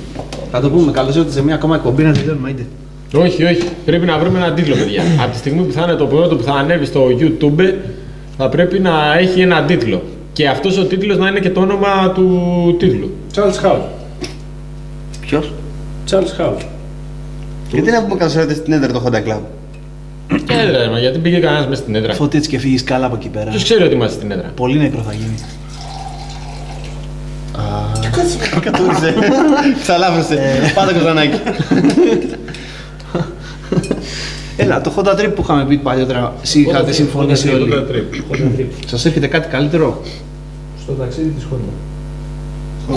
S3: Θα το πούμε. Καλώς ήρθατε σε μια ακόμα εκπομπή να τελειώνουμε, είτε.
S2: Όχι, όχι. Πρέπει να βρούμε έναν τίτλο, παιδιά. Από τη στιγμή που θα είναι το πρώτο που θα ανέβει στο YouTube, θα πρέπει να έχει έναν τίτλο. Και αυτός ο τίτλος να είναι και το όνομα του τίτλου.
S5: Charles House.
S3: Ποιος?
S5: Charles House.
S1: Γιατί να πούμε καλώς ήρθατε στην έδρα το Honda Club.
S2: Έδρα, μα γιατί πήγε κανένας μέσα στην έδρα.
S3: Φώτη έτσι και φύγεις καλά από εκεί πέρα.
S2: Ποιος ξέρει ότι είμαστε στην έδρα.
S3: Πολύ νεκρό θα γίνει.
S1: Κατούρισε. Ξαλάφρωσε. Πάτα κοζανάκι.
S3: Έλα, το Honda Trip που είχαμε πει παλιότερα, εσύ είχατε συμφωνήσει όλοι. Σας έρχεται κάτι καλύτερο?
S5: Στο ταξίδι της Honda.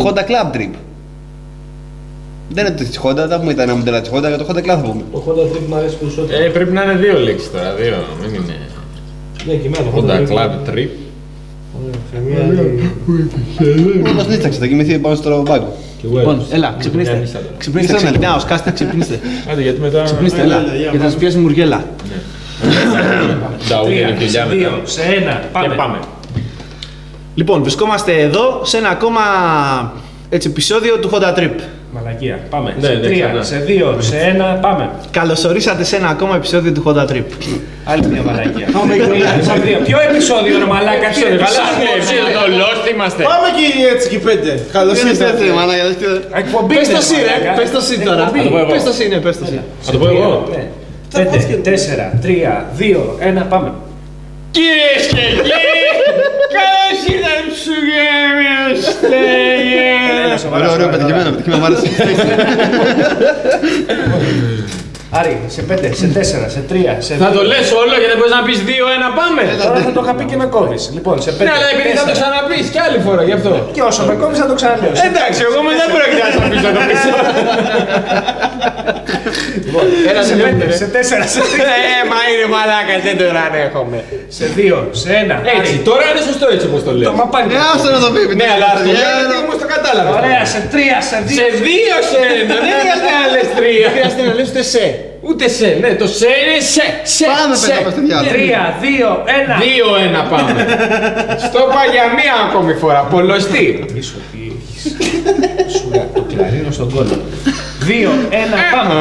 S1: Honda Club Trip. Δεν είναι το της Honda, τα πούμε ήταν ένα μοντέλο της Honda, για το Honda Club θα πούμε.
S5: Το Honda Trip μου αρέσει περισσότερο.
S2: Πρέπει να είναι δύο λέξεις τώρα, δύο. Μην είναι.
S5: Ναι, και εμένα το
S2: Honda Club Trip.
S1: Μας νύσταξε, θα κοιμηθεί πάνω στο μπάγκο.
S3: Λοιπόν, έλα, ξυπνήστε. Ξυπνήστε, ξυπνάω, σκάστε, ξυπνήστε.
S2: Άντε, γιατί μετά.
S3: Ξυπνήστε, έλα, γιατί θα σας πιάσει μουργέλα.
S2: Νταούλια είναι κοιλιά μετά.
S5: Σε ένα,
S2: Και πάμε.
S3: Λοιπόν, βρισκόμαστε εδώ σε ένα ακόμα έτσι, επεισόδιο του Honda Trip.
S5: Μαλακία. Πάμε.
S2: Ναι,
S5: Σε
S2: ναι,
S5: 3,
S2: ξανά.
S5: σε 2, σε 1, πάμε.
S3: Καλωσορίσατε σε ένα ακόμα επεισόδιο του Honda Trip.
S5: Άλλη μια μαλακία. Σε 2. Ποιο επεισόδιο ρε μαλάκα, τι
S2: Καλά,
S5: επεισόδιο.
S2: το Lost είμαστε.
S7: Πάμε και έτσι και 5. Καλώς ήρθατε.
S5: Εκπομπή
S3: Πες
S5: είναι,
S3: το σύ ρε,
S5: μαλάκα.
S3: πες το σύ τώρα.
S5: Εκπομπή.
S2: Θα το πω εγώ.
S3: Πες το σύ, ναι, πες το σύ.
S2: Θα το πω εγώ.
S5: 5, 4, 3, 2, 1, πάμε.
S2: Κυρίες και κύριοι, καλώς ήρθατε σου γέμιαστε.
S1: Ωραίο, πετυχημένο, μ' άρεσε.
S5: Άρη, σε 5, σε 4, σε 3, σε 2.
S2: Θα το λες όλο γιατί δεν μπορείς να πεις 2-1 πάμε.
S5: Τώρα θα το είχα πει και με κόβεις. Λοιπόν, σε 5.
S2: Ναι, αλλά επειδή θα το ξαναπείς κι άλλη φορά γι' αυτό.
S5: Και όσο με κόβεις θα το ξαναλέω.
S2: Εντάξει, εγώ όμως δεν πρόκειται να σας πεις να το πεις. Ένα
S5: Σε 5, σε 4, σε 3.
S2: Μα είναι μαλάκας, δεν το ανέχομαι.
S5: Σε 2, σε 1.
S2: Έτσι, τώρα είναι σωστό έτσι όπως το λες.
S5: Το μα πάλι.
S1: Άστο να το πει.
S2: Ναι, αλλά στο γιατί όμως το κατάλαβα.
S5: Ωραία, σε 3, σε 2.
S2: Σε 2 σε 1, δεν χρειάζεται να λες 3.
S3: Χρειάζεται να λες ούτε σε.
S2: Ούτε σε, ναι, το σε είναι σε.
S1: Πάμε
S2: σε.
S1: πέρα στο διάλογο.
S5: 3, 2, 1.
S2: 2-1 πάμε. Στο είπα για μία ακόμη φορά, πολλωστή.
S5: Πίσω τι έχεις. Σου λέω, το κλαρίνο στον κόλλο. 2, 1, πάμε.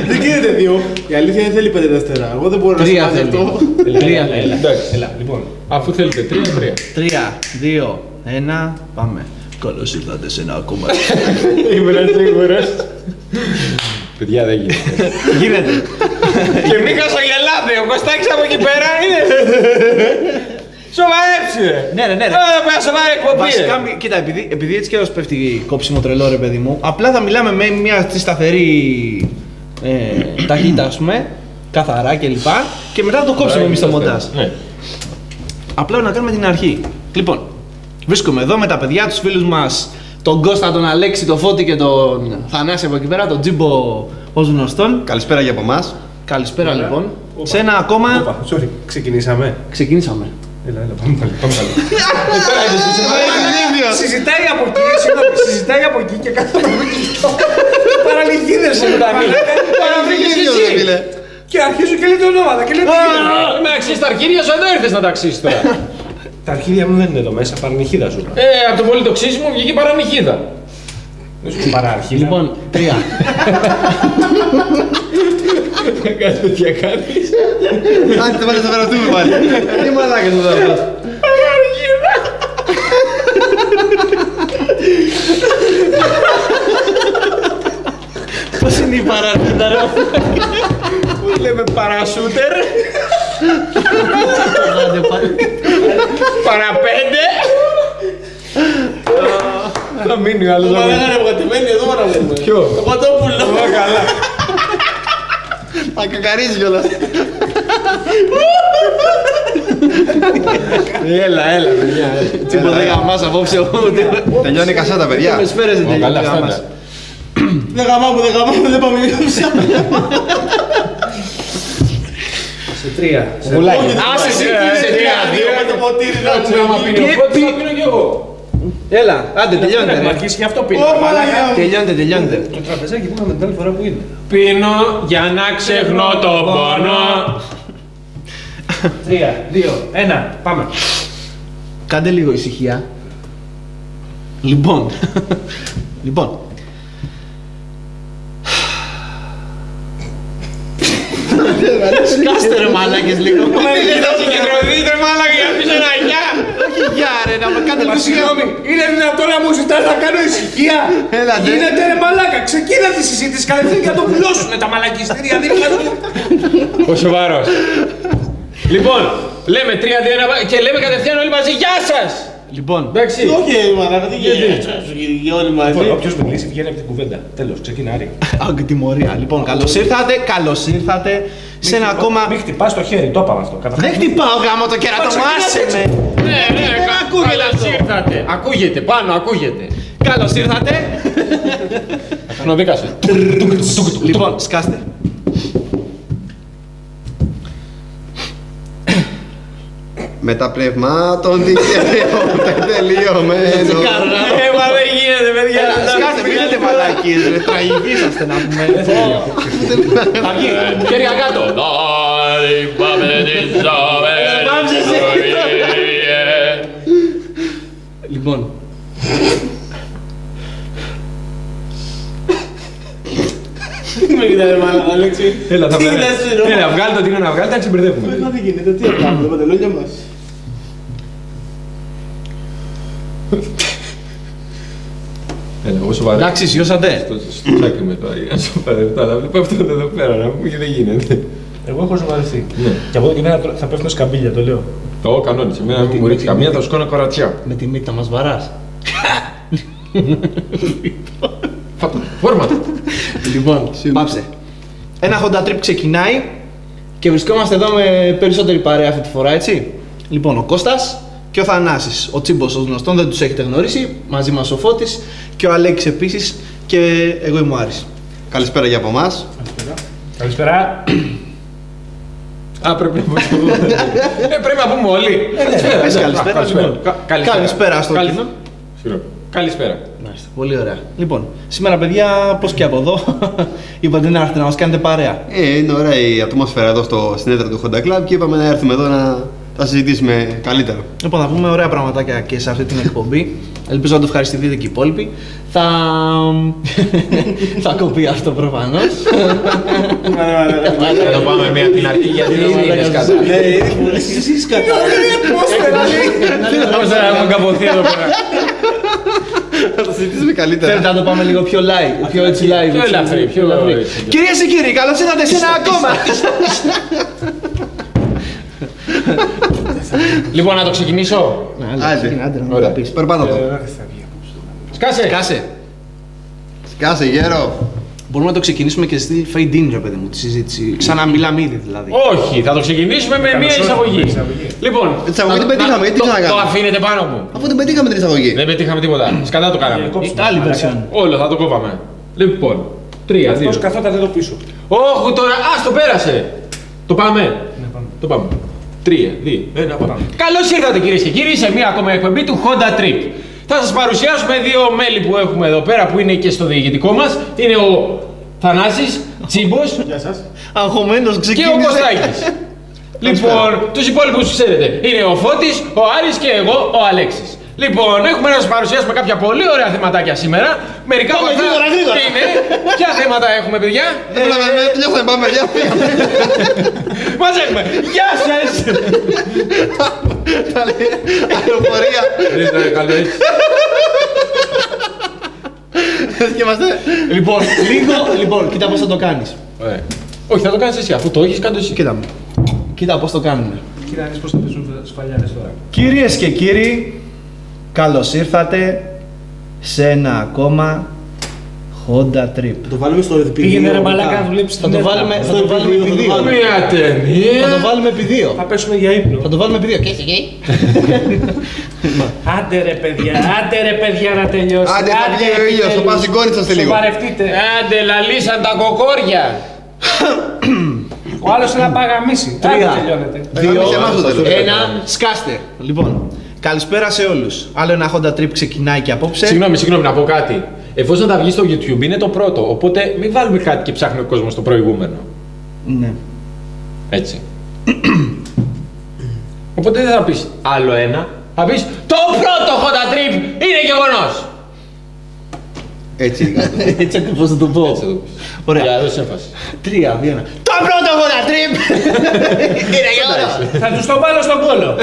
S7: Δεν γίνεται 2. Η αλήθεια δεν θέλει 5 δεύτερα. Εγώ δεν μπορώ να
S3: Τρία
S7: σας
S3: θέλει.
S7: αυτό.
S3: Τρία θέλει.
S2: Εντάξει.
S5: Έλα, λοιπόν.
S2: Αφού θέλετε 3-3.
S3: 3, 2, 1, πάμε. Καλώς ήρθατε σε ένα ακόμα.
S2: Ήμουν σίγουρος. Παιδιά δεν γίνεται.
S3: Γίνεται.
S2: Και μην χασογελάτε, ο Κωστάκης από εκεί πέρα είναι. Σοβαρέψει ρε.
S3: Ναι, ναι, ναι.
S2: Πέρα σοβαρή εκπομπή.
S3: Βασικά, κοίτα, επειδή έτσι και εδώ πέφτει κόψιμο τρελό, ρε παιδί μου, απλά θα μιλάμε με μια σταθερή ταχύτητα, ας πούμε, καθαρά κλπ. Και μετά θα το κόψουμε εμείς στο μοντάζ.
S2: Ναι.
S3: Απλά να κάνουμε την αρχή. Λοιπόν, βρίσκομαι εδώ με τα παιδιά, τους φίλους μας, τον Κώστα, τον Αλέξη, τον Φώτη και τον Θανάση από εκεί πέρα, τον Τζίμπο ως γνωστόν.
S1: Καλησπέρα για από εμάς.
S3: Καλησπέρα λοιπόν. Σε ένα ακόμα.
S5: Όπα, sorry, ξεκινήσαμε.
S3: Ξεκινήσαμε.
S5: Έλα, πάμε πάλι, πάμε πάλι.
S1: Ίδιος.
S5: Συζητάει από εκεί, συγγνώμη, συζητάει από εκεί και κάθομαι από εκεί. Παραλυγίδες σε μετανεί.
S1: Ίδιος, ρε φίλε.
S5: Και αρχίζω και λέει το ονόματα και λέει τι γίνεται.
S2: Με αξίζει τα αρχίδια σου, εδώ ήρθες να τα αξίσεις τώρα.
S5: Τα αρχίδια μου δεν είναι εδώ μέσα, παρανυχίδα σου.
S2: Από το πολύ το ξύσιμο βγήκε παρανυχίδα.
S5: Δεν σου παράρχιδα.
S3: Λοιπόν, 3.
S2: Κάτι τέτοια κάνεις.
S1: Άντε το πάλι θα περαστούμε πάλι. Τι μαλάκες εδώ αυτός.
S3: Πώς είναι η παράρτητα, ρε.
S2: Που λέμε παρασούτερ. Παραπέντε. Θα μείνει ο άλλος.
S7: Μα δεν είναι βγατημένη εδώ να λέμε.
S2: Ποιο?
S7: Το Πατόπουλο.
S2: Καλά.
S1: Μα κακαρίζει κιόλας.
S2: Έλα, παιδιά.
S3: Τίποτα δεν γαμάς απόψε.
S1: Τελειώνει η κασέτα, παιδιά.
S3: Με σφαίρες δεν τελειώνει.
S2: Καλά,
S3: δεν γαμάς.
S2: στάντα.
S7: Δεν γαμάμε, δεν πάμε για
S5: Σε 3.
S2: Πουλάκι.
S3: Άσε εσύ,
S2: σε
S7: 2 με το ποτήρι να
S2: Άμα πίνει ο Φώτης, θα πίνω κι εγώ.
S3: Έλα, άντε τελειώνετε.
S5: Να
S3: ρε.
S5: αρχίσει και αυτό πίνω.
S3: Τελειώνετε.
S5: Το τραπεζάκι που είχαμε την άλλη φορά που είναι.
S2: Πίνω για να ξεχνώ τον πόνο.
S5: 3, 2, 1, πάμε.
S3: Κάντε λίγο ησυχία. Λοιπόν. Σκάστε ρε μαλάκες λίγο.
S2: Δεν θα συγκεντρωθείτε μάλακα για πίσω ένα γεια.
S3: Όχι γεια ρε, να με κάνετε λίγο.
S2: Συγγνώμη, είναι δυνατόν να μου ζητάς να κάνω ησυχία? Γίνεται ρε μαλάκα, ξεκίνα τη συζήτηση κατευθείαν για να το πουλώσουνε τα μαλακιστήρια δίπλα του. Ο σοβαρός. Λοιπόν, λέμε 3-2-1 και λέμε κατευθείαν όλοι μαζί γεια σας.
S3: Λοιπόν,
S2: εντάξει.
S6: Όχι, μαλάκα, τι γίνεται. Όλοι μαζί.
S5: Όποιος μιλήσει βγαίνει από την κουβέντα. Τέλος, ξεκινά Άρη.
S3: και τιμωρία. Λοιπόν, καλώς ήρθατε σε ένα ακόμα.
S5: Μην χτυπάς το χέρι, το είπαμε αυτό.
S3: Δεν χτυπάω γάμο το κέρατο μου, άσε με.
S2: Ναι, καλώς ήρθατε. Ακούγεται, πάνω ακούγεται.
S3: Καλώς ήρθατε.
S2: Χνοδίκασε.
S3: Λοιπόν, σκάστε.
S1: Με τα πνευμάτων τελειωμένο.
S2: Έμα δεν γίνεται παιδιά.
S3: Σκάστε, μην λέτε μαλακίες ρε, τραγικοί είσαστε να πούμε.
S2: Θα βγει, χέρια κάτω.
S3: Λοιπόν.
S6: Με κοιτάει μαλάκα, Αλέξη.
S2: Έλα,
S6: Τι λες, ρε.
S2: Έλα, βγάλε το τι είναι να βγάλει, θα ξεμπερδεύουμε.
S6: Δεν γίνεται, τι να κάνουμε, τα παντελόνια μας.
S2: Έλα, εγώ σοβαρά.
S3: Εντάξει, σιώσατε.
S2: Στο τσάκι με τώρα για να σοβαρευτώ, αλλά βλέπω αυτό εδώ πέρα να μου δεν γίνεται.
S5: Εγώ έχω σοβαρευτεί.
S2: Ναι.
S5: Και από εδώ και πέρα θα πέφτουν σκαμπίλια, το λέω.
S2: Το κανόνισε. Εμένα μην μου ρίξει καμία, θα σου κάνω κορατσιά.
S3: Με τη μύτη μας βαράς.
S2: Φόρμα το.
S3: Λοιπόν, πάψε. Ένα Honda Trip ξεκινάει και βρισκόμαστε εδώ με περισσότερη παρέα αυτή τη φορά, έτσι. Λοιπόν, ο Κώστας και ο Θανάσης. Ο Τσίμπος ως γνωστόν, δεν τους έχετε γνωρίσει. Μαζί μας ο Φώτης και ο Αλέξης επίσης και εγώ είμαι ο Άρης.
S1: Καλησπέρα για από εμάς.
S5: Καλησπέρα.
S2: Α, πρέπει να πούμε. Πρέπει να πούμε όλοι.
S3: Πες καλησπέρα. Λοιπόν. Καλησπέρα στο κοινό.
S2: Καλησπέρα.
S3: Μάλιστα, πολύ ωραία. Λοιπόν, σήμερα παιδιά, πώς και από εδώ, είπατε να έρθετε να μας κάνετε παρέα.
S1: Είναι ωραία η ατμόσφαιρα εδώ στην έδρα του Honda Club και είπαμε να έρθουμε εδώ να τα συζητήσουμε καλύτερα.
S3: Λοιπόν, θα πούμε ωραία πραγματάκια και σε αυτή την εκπομπή. Ελπίζω να το ευχαριστηθείτε και οι υπόλοιποι. Θα κοπεί αυτό προφανώς.
S2: Θα το πάμε μία την αρχή γιατί είναι σκατά.
S6: Εσείς κατά.
S2: Πώς θα έχουμε καποθεί εδώ πέρα.
S1: Θα το συζητήσουμε καλύτερα.
S3: Θέλετε να το πάμε λίγο πιο live, πιο έτσι live.
S2: Πιο ελαφρύ, πιο ελαφρύ.
S3: Κυρίες και κύριοι, καλώς ήρθατε σε ένα ακόμα.
S2: Λοιπόν, να το ξεκινήσω.
S1: Άντε,
S3: Ωραία.
S1: περπάτα το.
S2: Σκάσε.
S3: Κάσε.
S1: Σκάσε γέρο.
S3: Μπορούμε να το ξεκινήσουμε και στη fade in, ρε παιδί μου, τη συζήτηση. Ξανά μιλάμε ήδη δηλαδή.
S2: Όχι, θα το ξεκινήσουμε με μία εισαγωγή. Λοιπόν,
S1: Την εισαγωγή την πετύχαμε, τι
S2: το
S1: ξανακάνουμε.
S2: αφήνετε πάνω μου.
S1: Αφού την πετύχαμε την εισαγωγή.
S2: Δεν πετύχαμε τίποτα. Σκατά το κάναμε.
S3: Άλλη version.
S2: Όλο θα το κόβαμε. Λοιπόν, 3, 2.
S5: Αυτός καθόταν εδώ πίσω.
S2: Όχι τώρα, ας το πέρασε. Το πάμε. Το πάμε. 3, 2, 1, πάμε. Καλώς ήρθατε κυρίες και κύριοι σε μία ακόμα εκπομπή του Honda Trip. Θα σας παρουσιάσουμε δύο μέλη που έχουμε εδώ πέρα που είναι και στο διοικητικό μας. Είναι ο Θανάσης, Τσίμπος
S6: Γεια σας.
S3: Αγχωμένος
S2: και ο
S3: ξεκίνησε.
S2: Κωστάκης. Λοιπόν, τους υπόλοιπους ξέρετε. Είναι ο Φώτης, ο Άρης και εγώ, ο Αλέξης. Λοιπόν, έχουμε να σας παρουσιάσουμε κάποια πολύ ωραία θεματάκια σήμερα. Μερικά από αυτά
S6: γρήγορα.
S2: είναι. Ποια θέματα έχουμε, παιδιά?
S1: Τελειώσαμε, πάμε, γεια.
S2: Μας έχουμε. Γεια σας!
S1: Αεροπορία.
S2: Δεν ήταν καλό έτσι.
S3: Λοιπόν, κοίτα πώς θα το κάνεις.
S2: Ωραία. Όχι, θα το κάνεις εσύ, αφού το έχεις, κάτω εσύ.
S3: Κοίτα πώς το κάνουμε.
S5: Κοίτα, να δεις πώς θα πέσουν σφαλιάρες τώρα.
S3: Κυρίες και κύριοι, καλώς ήρθατε σε ένα ακόμα Honda Trip.
S6: Το βάλουμε στο επί
S5: Πήγαινε ρε μαλάκα να δουλέψεις
S3: Θα το βάλουμε επί δύο.
S2: Μια
S3: Θα το
S2: ταινία.
S3: βάλουμε επί δύο.
S5: Θα πέσουμε για ύπνο.
S3: Θα το βάλουμε επί δύο. Και εσύ, και.
S5: Άντε ρε παιδιά να τελειώσει.
S1: Άντε, θα βγει ο ήλιος, το πασικόνιτσα σε λίγο.
S5: Σοβαρευτείτε.
S2: Άντε, λαλήσαν τα κοκόρια.
S5: Ο άλλος είναι να πάει γαμίσει.
S3: Τρία.
S5: Άντε τελειώνεται.
S1: Γαμίσει εμάς το τέλος.
S3: Ένα, σκάστε. Λοιπόν, καλησπέρα σε όλους. Άλλο ένα Honda Trip ξεκινάει και απόψε.
S2: Συγγνώμη, να πω κάτι. Εφόσον θα βγει στο YouTube είναι το πρώτο, οπότε μην βάλουμε κάτι και ψάχνει ο κόσμος το προηγούμενο.
S3: Ναι.
S2: Έτσι. Οπότε δεν θα πεις άλλο ένα, θα πεις το πρώτο Honda Trip είναι γεγονός.
S1: Έτσι.
S3: Έτσι ακριβώς θα το πω.
S2: Έτσι θα το πεις.
S3: Ωραία.
S2: Για δώσε έμφαση.
S3: 3, 2, 1. Το πρώτο Honda Trip! Είναι για όλα.
S5: Θα τους το βάλω στον κόλο.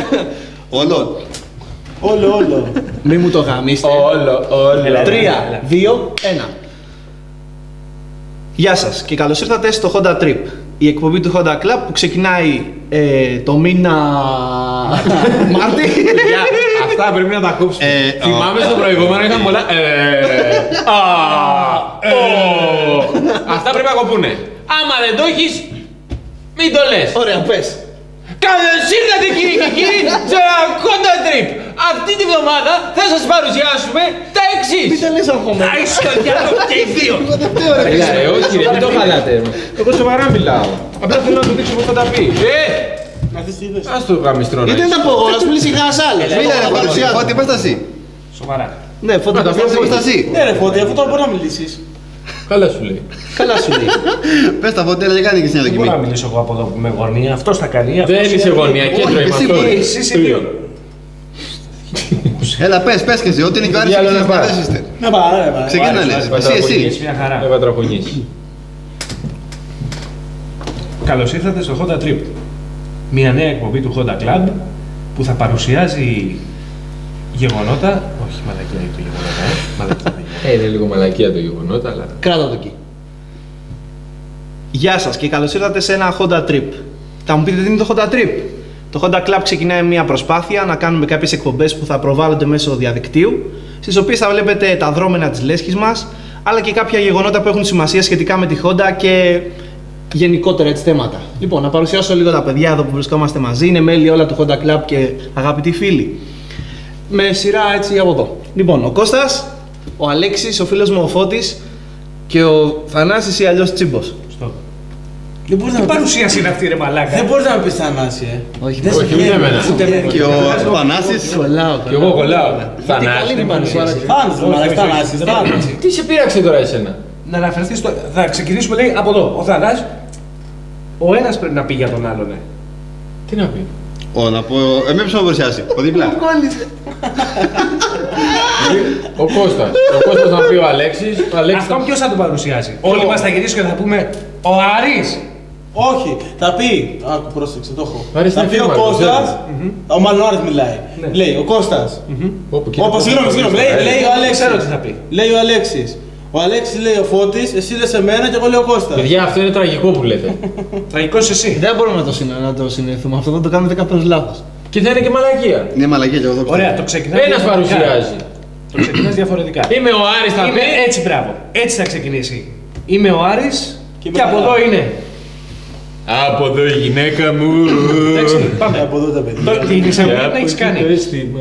S1: Όλο.
S6: Όλο.
S3: Μη μου το γαμίστε.
S2: Όλο.
S3: 3, 2, 1. Γεια σας και καλώς ήρθατε στο Honda Trip, η εκπομπή του Honda Club που ξεκινάει το μήνα Μάρτη.
S2: Αυτά πρέπει να τα κόψουμε. Θυμάμαι στο προηγούμενο είχαν πολλά. Αυτά πρέπει να κοπούνε. Άμα δεν το έχεις, μην το λες.
S3: Ωραία, πες.
S2: Καλώς ήρθατε κύριοι και κύριοι σε ένα Honda Trip. Αυτή τη βδομάδα θα σας παρουσιάσουμε τα εξής.
S3: Μην τα λες αγχωμένα.
S5: Άι στο διάλογο και οι δύο.
S2: Όχι ρε, μην το χαλάτε. Εγώ σοβαρά μιλάω. Απλά θέλω να του δείξω πώς θα τα πει.
S6: Να δεις τι είδες.
S2: Ας το γαμιστρώνω.
S3: Γιατί δεν τα πω εγώ, να σου μιλήσει κανένας άλλος.
S1: Μίλα ρε παρουσία. Φώτη, πες τα εσύ.
S5: Σοβαρά.
S3: Ναι, Φώτη,
S2: τα
S3: πες
S1: Πες τα εσύ.
S6: Ναι ρε Φώτη, αφού τώρα μπορεί να μιλήσεις.
S2: Καλά σου λέει.
S3: Καλά σου λέει.
S1: Πες τα Φώτη, έλεγε κάνει και στην
S5: Δεν μπορώ να
S1: δοκιμή.
S5: μιλήσω εγώ από εδώ που είμαι γωνία. Αυτός τα κάνει.
S2: Δεν είσαι γωνία, κέντρο
S1: Όχι,
S2: είμαστε
S1: εσύ
S2: όλοι.
S1: μπορείς.
S5: Εσείς οι δύο.
S1: Έλα, πες και εσύ. Ό,τι είναι και ο Άρης
S2: Διάλογο
S1: και
S2: να πας.
S1: εσείς είστε.
S6: Ναι, παρά.
S1: Ξεκινά λες. Εσύ.
S5: Μια χαρά.
S2: Δεν πατραχωνείς.
S5: Καλώς ήρθατε στο Honda Trip. Μια νέα εκπομπή του Honda Club που θα παρουσιάζει γεγονότα. Όχι, μαλακία είναι το γεγονότα, μαλακία είναι το γεγονότα.
S2: Είναι λίγο μαλακία το γεγονότα, αλλά.
S3: Κράτα το εκεί. Γεια σας και καλώς ήρθατε σε ένα Honda Trip. Θα μου πείτε τι είναι το Honda Trip. Το Honda Club ξεκινάει μια προσπάθεια να κάνουμε κάποιες εκπομπές που θα προβάλλονται μέσω διαδικτύου, στις οποίες θα βλέπετε τα δρόμενα της λέσχης μας, αλλά και κάποια γεγονότα που έχουν σημασία σχετικά με τη Honda και γενικότερα έτσι θέματα. Λοιπόν, να παρουσιάσω λίγο τα παιδιά εδώ που βρισκόμαστε μαζί. Είναι μέλη όλα του Honda Club και αγαπητοί φίλοι. Με σειρά έτσι από εδώ. Λοιπόν, ο Κώστας, ο Αλέξης, ο φίλος μου ο Φώτης και ο Θανάσης ή αλλιώς Τσίμπος.
S5: Στοπ.
S6: Δεν μπορείς να
S5: Τι
S6: με πεις-
S5: παρουσίαση είναι αυτή ρε μαλάκα.
S6: Δεν μπορείς να με πεις Θανάση,
S3: Όχι,
S6: Δεν σε
S2: όχι, ούτε εμένα.
S1: Και ο Πανάσης.
S3: κολλάω.
S2: Κι εγώ κολλάω.
S3: Καλή την παρουσίαση.
S6: Θάνας, ρε μαλάκα, Θανάσης, Θάνας.
S2: Τι σε πείραξε τώρα εσένα.
S5: Να αναφερθεί στο. Θα ξεκινήσουμε λέει από εδώ. Ο Θανάς, ο ένας πρέπει να πει για τον άλλον.
S2: Τι να πει.
S1: Να πω, εμένα θα παρουσιάσει. Ο δίπλα.
S2: Ο Κώστας. Ο Κώστας θα πει ο Αλέξης. Ο Αλέξης
S5: Αυτό ποιος θα τον παρουσιάσει. Όλοι μας θα γυρίσουμε και θα πούμε ο Άρης.
S6: Όχι, θα πει. Άκου, πρόσεξε, το έχω.
S2: Άρης
S6: Θα
S2: είναι
S6: πει ο
S2: φίλο μας,
S6: Κώστας. Ο μάλλον ο Άρης μιλάει. Λέει ο Κώστας. Όπως, συγγνώμη, λέει ο Αλέξης.
S5: Ξέρω τι θα πει.
S6: Λέει ο Αλέξης. Ο Αλέξης λέει ο Φώτης, εσύ λες εμένα και εγώ λέω ο Κώστας.
S2: Παιδιά, αυτό είναι τραγικό που λέτε.
S5: Τραγικός εσύ.
S3: Δεν μπορούμε να το συνεχίσουμε. Αυτό θα το κάνουμε 10 φορές λάθος.
S2: Και θα είναι και μαλακία.
S1: Είναι μαλακία και εγώ το ξέρω.
S5: Ωραία, το ξεκινάς.
S2: Ένας
S5: διαφορετικά.
S2: παρουσιάζει.
S5: Το ξεκινάς διαφορετικά.
S2: Είμαι ο Άρης, θα πει.
S5: Έτσι, μπράβο. Έτσι θα ξεκινήσει. Είμαι ο Άρης και
S6: με
S5: από
S6: καλά.
S5: εδώ είναι.
S2: Από εδώ η γυναίκα μου.
S5: Εντάξει, πάμε.
S6: Από εδώ τα παιδιά.
S5: Την εισαγωγή την έχεις κάνει.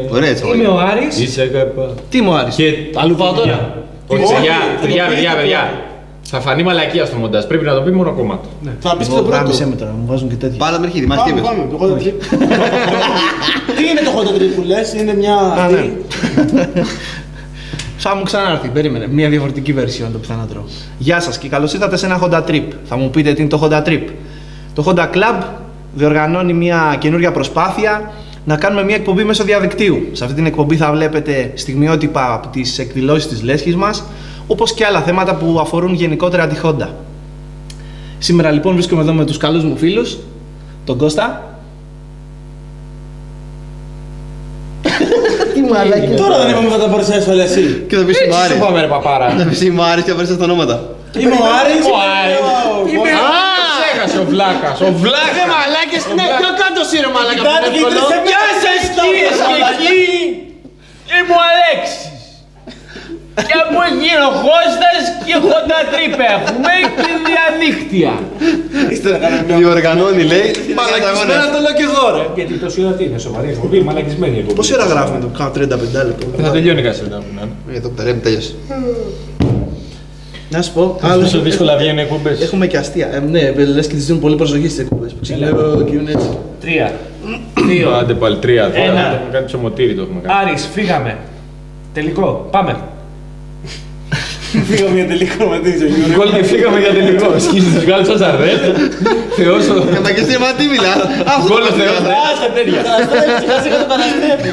S1: Ωραία, έτσι.
S5: Είμαι ο Άρης.
S2: Είσαι αγαπά.
S3: Τι μου άρεσε.
S2: Και
S3: Αλλού πάω τώρα.
S2: Όχι,
S6: Όχι,
S2: παιδιά,
S6: το πει,
S2: παιδιά. Θα φανεί μαλακία στο μοντάζ. Πρέπει να το πει μόνο κομμάτι.
S6: Θα πεις και το πρώτο.
S3: Γάμισε με τώρα, μου βάζουν και τέτοια.
S1: Πάρα με αρχή, θυμάσαι τι
S6: Πάμε,
S1: είπες.
S6: πάμε, το Honda Trip. Τι είναι το Honda Trip που λες, είναι μια
S3: ναι.
S6: αυτή.
S3: Θα μου ξανάρθει, περίμενε. Μια διαφορετική version το πιθανότερο. Γεια σας και καλώς ήρθατε σε ένα Honda Trip. Θα μου πείτε τι είναι το Honda Trip. Το Honda Club διοργανώνει μια καινούργια προσπάθεια να κάνουμε μια εκπομπή μέσω διαδικτύου. Σε αυτή την εκπομπή θα βλέπετε στιγμιότυπα από τις εκδηλώσεις της λέσχης μας, όπως και άλλα θέματα που αφορούν γενικότερα τη Honda. Σήμερα λοιπόν βρίσκομαι εδώ με τους καλούς μου φίλους, τον Κώστα. Τι μαλάκι.
S6: Τώρα δεν είπαμε θα τα παρουσιάσεις όλα εσύ.
S1: Και θα πεις είμαι ο
S2: Έτσι σου
S1: Άρης.
S2: πάμε ρε παπάρα.
S1: Θα πεις είμαι ο Άρης και θα παρουσιάσεις τα ονόματα.
S6: Είμαι ο Άρης.
S2: Ο Άρης.
S6: Είμαι ο
S2: Ξέχασε ο Βλάκας. Ο Βλάκας.
S3: Ρε μαλάκες, ναι, πιο κάτω σύρω μαλάκα.
S6: Κοιτάτε και οι τρεις σε
S2: Γεια σας κυρίες και κύριοι. Είμαι ο Αλέξης. Και από εκεί ο Κώστας και Honda Trip έχουμε και διαδίκτυα.
S6: Είστε να κάνουμε μια.
S1: Διοργανώνει, λέει.
S3: Μαλακισμένα το λέω και εγώ ρε.
S5: Γιατί τόση ώρα τι είναι, σοβαρή εκπομπή, μαλακισμένη εκπομπή.
S3: Πόση ώρα γράφουμε το κάνω 35 λεπτό.
S2: Θα τελειώνει η κασέτα που να είναι.
S1: Το περέμει, τέλειωσε.
S3: Να σου πω,
S2: Τόσο δύσκολα βγαίνουν εκπομπές.
S3: έχουμε και αστεία. Ναι, λες και τις δίνουν πολύ προσοχή στις εκπομπές που ξεκινάω και είναι έτσι.
S5: 3, 2,
S2: Άντε πάλι 3. Τώρα
S5: Ένα.
S2: το έχουμε κάνει ψωμοτήρι το έχουμε κάνει.
S5: Άρης, φύγαμε. Τελικό, πάμε.
S6: Φύγαμε για τελικό με την ζωή.
S2: Γκόλ φύγαμε για τελικό. Σκίζει τους Γάλλους σαν Ζαρδέλ. Θεός ο...
S1: Μα και εσύ, μα τι μιλάς.
S2: Γκόλ ο Θεός.
S3: Άσε τέτοια. Σιγά σιγά το παραστρέφει.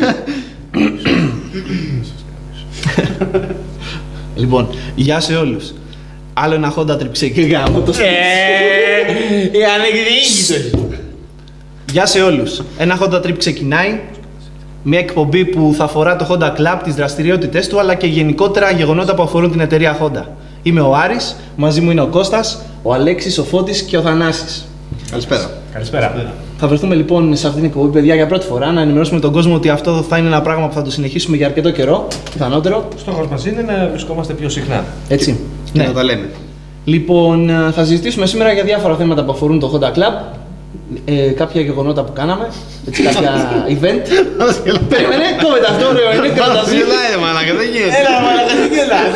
S3: Λοιπόν, γεια σε όλους. Άλλο ένα Honda Trip και γάμο το
S2: Η ανεκδιήγητος.
S3: Γεια σε όλους. Ένα Honda Trip ξεκινάει. Μια εκπομπή που θα αφορά το Honda Club, τις δραστηριότητες του, αλλά και γενικότερα γεγονότα που αφορούν την εταιρεία Honda. Είμαι ο Άρης, μαζί μου είναι ο Κώστας, ο Αλέξης, ο Φώτης και ο Θανάσης.
S1: Καλησπέρα.
S5: Καλησπέρα.
S3: Θα βρεθούμε λοιπόν σε αυτήν την εκπομπή, παιδιά, για πρώτη φορά να ενημερώσουμε τον κόσμο ότι αυτό θα είναι ένα πράγμα που θα το συνεχίσουμε για αρκετό καιρό, πιθανότερο.
S5: Στόχος μας είναι να βρισκόμαστε πιο συχνά.
S3: Έτσι.
S1: Και να τα λέμε.
S3: Λοιπόν, θα συζητήσουμε σήμερα για διάφορα θέματα που αφορούν το Honda Club. Κάποια γεγονότα που κάναμε, έτσι, κάποια event. Περίμενε, κόβεται αυτό, ωραίο είναι, κραταζεί.
S1: Γελάει, μαλάκα, δεν γίνεται.
S6: Έλα, μαλάκα, δεν γελάς.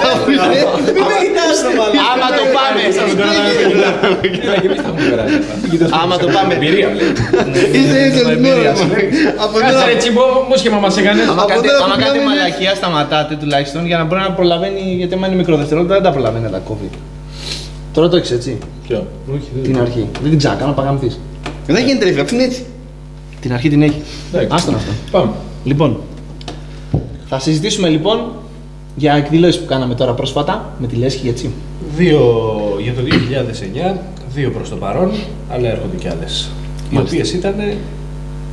S6: Μην με κοιτάς το μαλάκα.
S3: Άμα το πάμε, άμα το πάμε.
S1: Είσαι λιμόρα. Από
S2: Κάτσε ρε Τσίμπο, μουσχήμα μας έκανες.
S3: Άμα κάτι μαλακία σταματάτε τουλάχιστον για να μπορεί να προλαβαίνει, γιατί άμα είναι μικρό δευτερόλεπτο δεν τα προλαβαίνει να τα κόβει. Τώρα το έχεις έτσι,
S2: Ποιο?
S3: την αρχή. Δεν την ξανακάνω, παγαμηθείς.
S1: Δεν γίνεται ρε φίλε, αυτή είναι έτσι.
S3: Την αρχή την έχει.
S2: Εντάξει.
S3: Άστον αυτό.
S2: Πάμε.
S3: Λοιπόν, θα συζητήσουμε λοιπόν για εκδηλώσεις που κάναμε τώρα πρόσφατα με τη Λέσχη, έτσι.
S5: 2 για το 2009, 2 προς το παρόν, αλλά έρχονται κι άλλες. Οι οποίες ήταν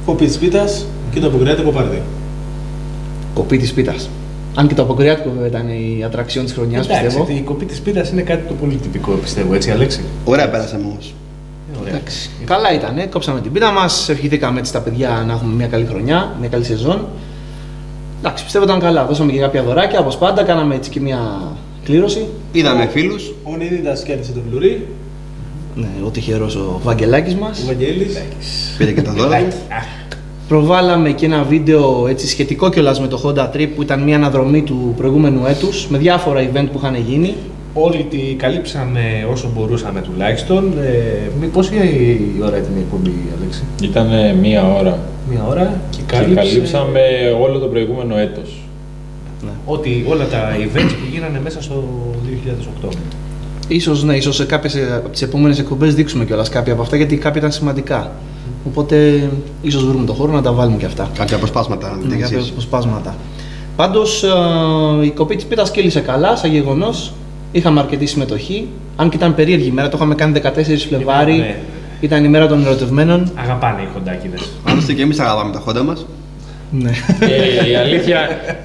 S6: Κοπή της πίτας και το αποκριάτικο πάρτι.
S3: Κοπή της πίτας. Αν και το αποκριάτικο βέβαια ήταν η ατραξιόν της χρονιάς,
S5: εντάξει,
S3: πιστεύω.
S5: η κοπή της πίτας είναι κάτι το πολύ τυπικό, πιστεύω, έτσι Αλέξη.
S1: Ωραία πέρασαμε όμως.
S5: Ωραία.
S3: Εντάξει. Καλά ήταν, κόψαμε την πίτα μας, ευχηθήκαμε έτσι στα παιδιά να έχουμε μια καλή χρονιά, μια καλή σεζόν. Εντάξει, πιστεύω ήταν καλά. Δώσαμε και κάποια δωράκια, όπως πάντα, κάναμε έτσι και μια κλήρωση.
S1: Είδαμε φίλους.
S6: Ο Νίδητας κέρδισε το φλουρί,
S3: Ναι, ο τυχερός ο Βαγγελάκης μας.
S6: ο Βαγγέλης.
S1: Πήρε και τα δώρα του.
S3: Προβάλαμε και ένα βίντεο έτσι, σχετικό κιόλας με το Honda Trip που ήταν μια αναδρομή του προηγούμενου έτους με διάφορα event που είχαν γίνει.
S5: Όλοι τη καλύψαμε όσο μπορούσαμε τουλάχιστον. Πόση η ώρα ήταν η εκπομπή, Αλέξη?
S2: Ήταν μία ώρα.
S5: 1 ώρα και
S2: Και καλύψαμε όλο το προηγούμενο έτος.
S5: όλα τα events που γίνανε μέσα στο 2008.
S3: Ίσως, ναι, ίσως σε κάποιες από τις επόμενες εκπομπές δείξουμε κιόλας κάποια από αυτά γιατί κάποια ήταν σημαντικά. Οπότε ίσως βρούμε το χώρο να τα βάλουμε κι αυτά.
S1: Κάποια αποσπάσματα να δείτε κι
S3: Κάποια
S1: εσείς.
S3: αποσπάσματα. Πάντως η κοπή της πίτας κύλησε καλά, σαν γεγονός. Είχαμε αρκετή συμμετοχή. Αν και ήταν περίεργη ημέρα, το είχαμε κάνει 14 Φλεβάρι.
S5: Ναι.
S3: Ήταν η μέρα των ερωτευμένων.
S5: Αγαπάνε οι χοντάκιδες.
S1: Άλλωστε και εμείς αγαπάμε τα Honda μας.
S3: Ναι.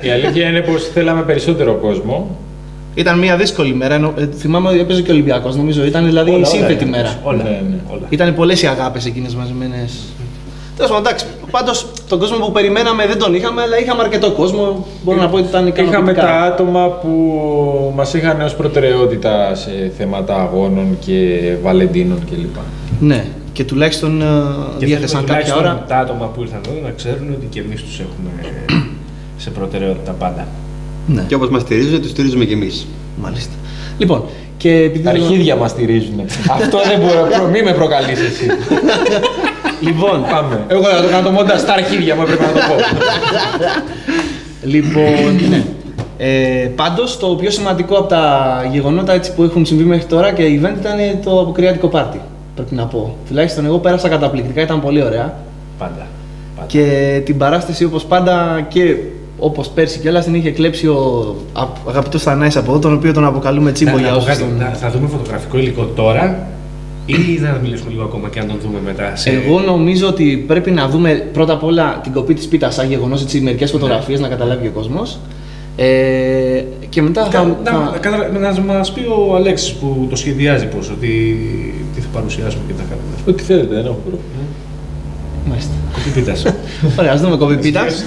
S2: Η αλήθεια είναι πως θέλαμε περισσότερο κόσμο.
S3: Ήταν μια δύσκολη μέρα. Θυμάμαι ότι έπαιζε και ο Ολυμπιακός, νομίζω. Ήταν δηλαδή η σύνθετη μέρα.
S5: Όλα.
S2: Ναι, ναι.
S5: Όλα.
S3: Ήταν πολλές οι αγάπες εκείνες μαζεμένες. Τέλος πάντων, εντάξει. Πάντως τον κόσμο που περιμέναμε δεν τον είχαμε, αλλά είχαμε αρκετό κόσμο. Μπορώ να πω ότι ήταν ικανοποιητικά.
S2: Είχαμε τα άτομα που μας είχαν ως προτεραιότητα σε θέματα αγώνων και Βαλεντίνων κλπ.
S3: Ναι, και τουλάχιστον
S5: Και
S3: διέθεσαν κάποια
S5: τουλάχιστον
S3: ώρα.
S5: τα άτομα που ήρθαν εδώ να ξέρουν ότι και εμείς τους έχουμε σε προτεραιότητα πάντα.
S3: Ναι,
S1: Και όπως μας στηρίζουν, τους στηρίζουμε κι εμείς.
S3: μάλιστα. Λοιπόν, και επειδή.
S2: Τα αρχίδια μας στηρίζουν. Αυτό δεν μπορώ. Μη με προκαλείς εσύ.
S3: Λοιπόν,
S2: Πάμε. Εγώ θα το κάνω το μόντα στα αρχίδια μου, έπρεπε να το πω.
S3: λοιπόν, ναι. Πάντως, το πιο σημαντικό από τα γεγονότα έτσι, που έχουν συμβεί μέχρι τώρα και event ήταν το αποκριάτικο πάρτι. Πρέπει να πω. Τουλάχιστον εγώ πέρασα καταπληκτικά, ήταν πολύ ωραία.
S5: Πάντα.
S3: Και την παράσταση όπως πάντα και όπως πέρσι κιόλας την είχε κλέψει ο αγαπητός Θανάης από εδώ, τον οποίο τον αποκαλούμε Τσίμπο για όσους τον...
S5: Θα δούμε φωτογραφικό υλικό τώρα ή να μιλήσουμε λίγο ακόμα και να τον δούμε μετά.
S3: Εγώ νομίζω ότι πρέπει να δούμε πρώτα απ' όλα την κοπή της πίτας σαν γεγονός, έτσι, μερικές φωτογραφίες να καταλάβει και ο κόσμος. Και μετά
S5: Να μας πει ο Αλέξης που το σχεδιάζει πώς, ότι τι θα παρουσιάσουμε και τι θα κάνουμε.
S2: Ό,τι θέλετε, δεν έχω πρόβλημα.
S3: Μάλιστα.
S5: Κοπή πίτας.
S3: Ωραία, ας δούμε κοπή πίτας.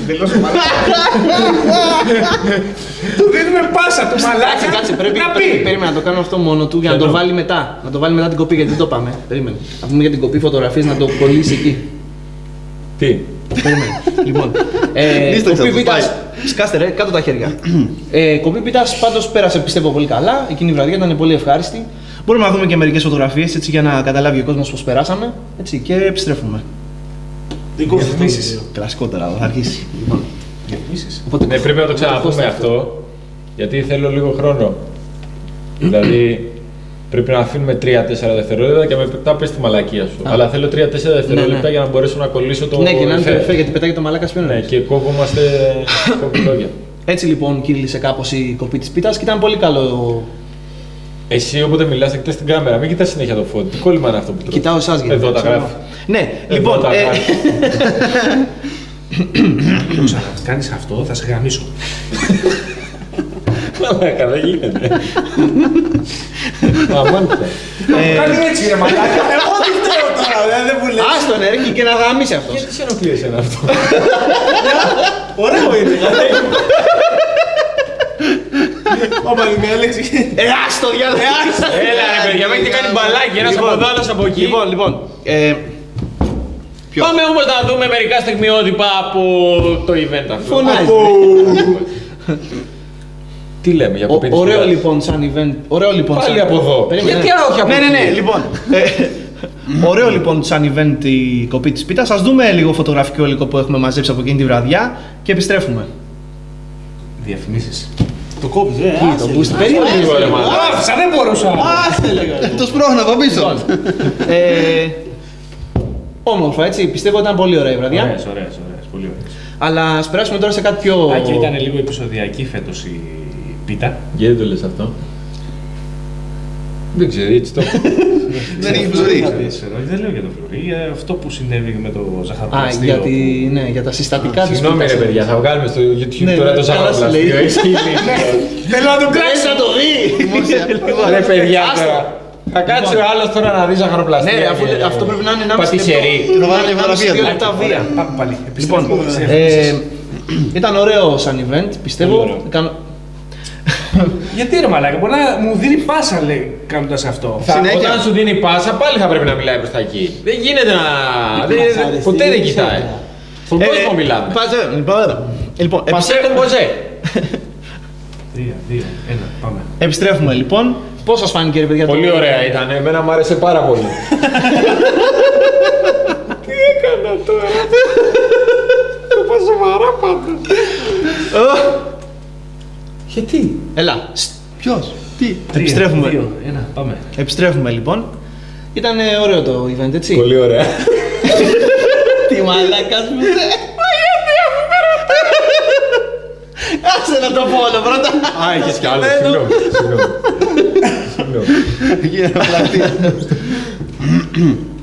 S5: Του δίνουμε πάσα του μαλάκα.
S3: Κάτσε, πρέπει
S5: να πει.
S3: περίμενα να το κάνω αυτό μόνο του για να το βάλει μετά. Να το βάλει μετά την κοπή γιατί δεν το πάμε. Περίμενε. Να πούμε για την κοπή φωτογραφίες να το κολλήσει εκεί.
S2: Τι.
S3: Περίμενε. Λοιπόν,
S1: Λίσταξα,
S3: κοπή
S1: το
S3: πίτας.
S1: πάει.
S3: Σκάστε ρε, κάτω τα χέρια. Κοπή πίτας πάντως πέρασε πιστεύω πολύ καλά. Εκείνη η βραδιά ήταν πολύ ευχάριστη. Μπορούμε να δούμε και μερικές φωτογραφίες έτσι για να καταλάβει ο κόσμος πώς περάσαμε. Έτσι, και επιστρέφουμε.
S6: Δικό σου
S5: Διαφημίσεις.
S3: Κλασικότερα, θα αρχίσει. Λοιπόν,
S5: Διαφημίσεις.
S3: οπότε,
S2: Ναι, πρέπει να το ξαναπούμε αυτό, γιατί θέλω λίγο χρόνο. Δηλαδή, πρέπει να αφήνουμε 3-4 δευτερόλεπτα και μετά πες τη μαλακία σου. Αλλά θέλω 3-4 δευτερόλεπτα
S3: ναι.
S2: για να μπορέσω να κολλήσω το
S3: ναι, και να είναι
S2: εφέ.
S3: το εφέ γιατί πετάγει το μαλάκα πιο
S2: Ναι,
S3: νωρίς.
S2: και κόβομαστε λόγια.
S3: Έτσι λοιπόν κύλησε κάπως η κοπή της πίτας και ήταν πολύ καλό.
S2: Εσύ όποτε μιλάς, κοιτάς την κάμερα, μην κοιτάς συνέχεια το φώτι. Τι κόλλημα είναι αυτό που τρώεις?
S3: Κοιτάω εσάς γιατί.
S2: Εδώ τα γράφει.
S3: Ναι,
S2: Εδώ
S3: λοιπόν.
S2: τα γράφει.
S5: Αν κάνεις αυτό, θα σε γαμίσω.
S2: Μαλάκα, δεν γίνεται. Μαμάντα.
S5: Κάνει έτσι ρε μαλάκα. Εγώ τι φταίω τώρα, δεν μου λες.
S3: Άστον, έρχει και να γαμίσει αυτός.
S2: Γιατί σε ενοχλεί εσένα αυτό?
S5: Ωραίο είναι. Όπα, μια λέξη.
S3: Άστο διάλογο.
S2: Έλα ρε παιδιά, με έχετε κάνει μπαλάκι, ένας από εδώ, άλλος από εκεί.
S3: Λοιπόν.
S2: Πάμε όμως να δούμε μερικά στιγμιότυπα από το event αυτό.
S3: Φωνάζει.
S2: Τι λέμε για κοπή της
S3: Ωραίο
S2: πίτας?
S3: λοιπόν σαν event. Ωραίο λοιπόν.
S2: Πάλι από εδώ. Γιατί όχι από
S3: Ναι,
S2: εκεί?
S3: λοιπόν. Ωραίο λοιπόν σαν event η κοπή της πίτας. Ας δούμε λίγο φωτογραφικό υλικό που έχουμε μαζέψει από εκείνη τη βραδιά και επιστρέφουμε.
S5: Διαφημίσεις.
S6: Το κόβεις,
S3: Το boost. Περίμενε.
S2: Λίγο ρε μαλάκα.
S5: Άφησα, δεν μπορούσα.
S6: Άστε λέγα.
S1: Το σπρώχνω από πίσω.
S3: Όμορφα έτσι, πιστεύω ήταν πολύ ωραία η βραδιά.
S5: Ωραίες, πολύ ωραίες.
S3: Αλλά ας περάσουμε τώρα σε κάτι πιο.
S5: Και ήταν λίγο επεισοδιακή φέτος η πίτα.
S2: Γιατί το λες αυτό? Δεν ξέρω, έτσι το.
S1: Δεν έχει φλουρί.
S5: Δεν λέω για το φλουρί, για αυτό που συνέβη με το
S3: Α,
S5: ζαχαροπλαστείο.
S3: για τα συστατικά της
S2: Συγγνώμη ρε
S3: πίτας.
S2: παιδιά, θα βγάλουμε στο YouTube
S3: Ναι,
S2: τώρα
S3: ναι,
S2: το
S3: καλά σου λέει.
S2: ζαχαροπλαστείο.
S3: Θέλω να το κλέψω να το δει!
S2: Ρε παιδιά
S3: Άστο.
S2: τώρα. Θα κάτσει ο άλλος τώρα να δει ζαχαροπλαστείο.
S3: Ναι, ρε, αυτό πρέπει να είναι 1,5
S2: Πατησερί.
S3: λεπτό.
S1: Θα βάλω και φωτογραφία του.
S3: Λεπτά βία.
S5: Πάμε πάλι.
S3: Λοιπόν, ήταν ωραίο σαν event, πιστεύω.
S5: Πολύ ωραίο. Γιατί ρε μαλάκα, μπορεί να μου δίνει πάσα λέει κάνοντας αυτό.
S1: Συνέχεια.
S2: Όταν σου δίνει πάσα, πάλι θα πρέπει να μιλάει προς τα εκεί. Δεν γίνεται να. Ποτέ δεν κοιτάει. Στον κόσμο μιλάμε.
S3: Λοιπόν,
S2: Πασέ κομποζέ.
S5: 3, 2, 1, πάμε.
S3: επιστρέφουμε λοιπόν. Πώς σας φάνηκε ρε παιδιά?
S2: Πολύ ωραία ήταν, εμένα μου άρεσε πάρα πολύ. Τι έκανα τώρα? Το πάω σοβαρά πάντα. Γιατί?
S3: Έλα.
S1: Ποιος? Τι?
S3: Επιστρέφουμε.
S5: 2, 1, πάμε.
S3: Επιστρέφουμε λοιπόν. Ήταν ωραίο το event, έτσι.
S2: Πολύ ωραία.
S3: Τι μαλάκας μου. Άσε να το πω όλο πρώτα.
S2: Α, έχεις κι άλλο, συγγνώμη.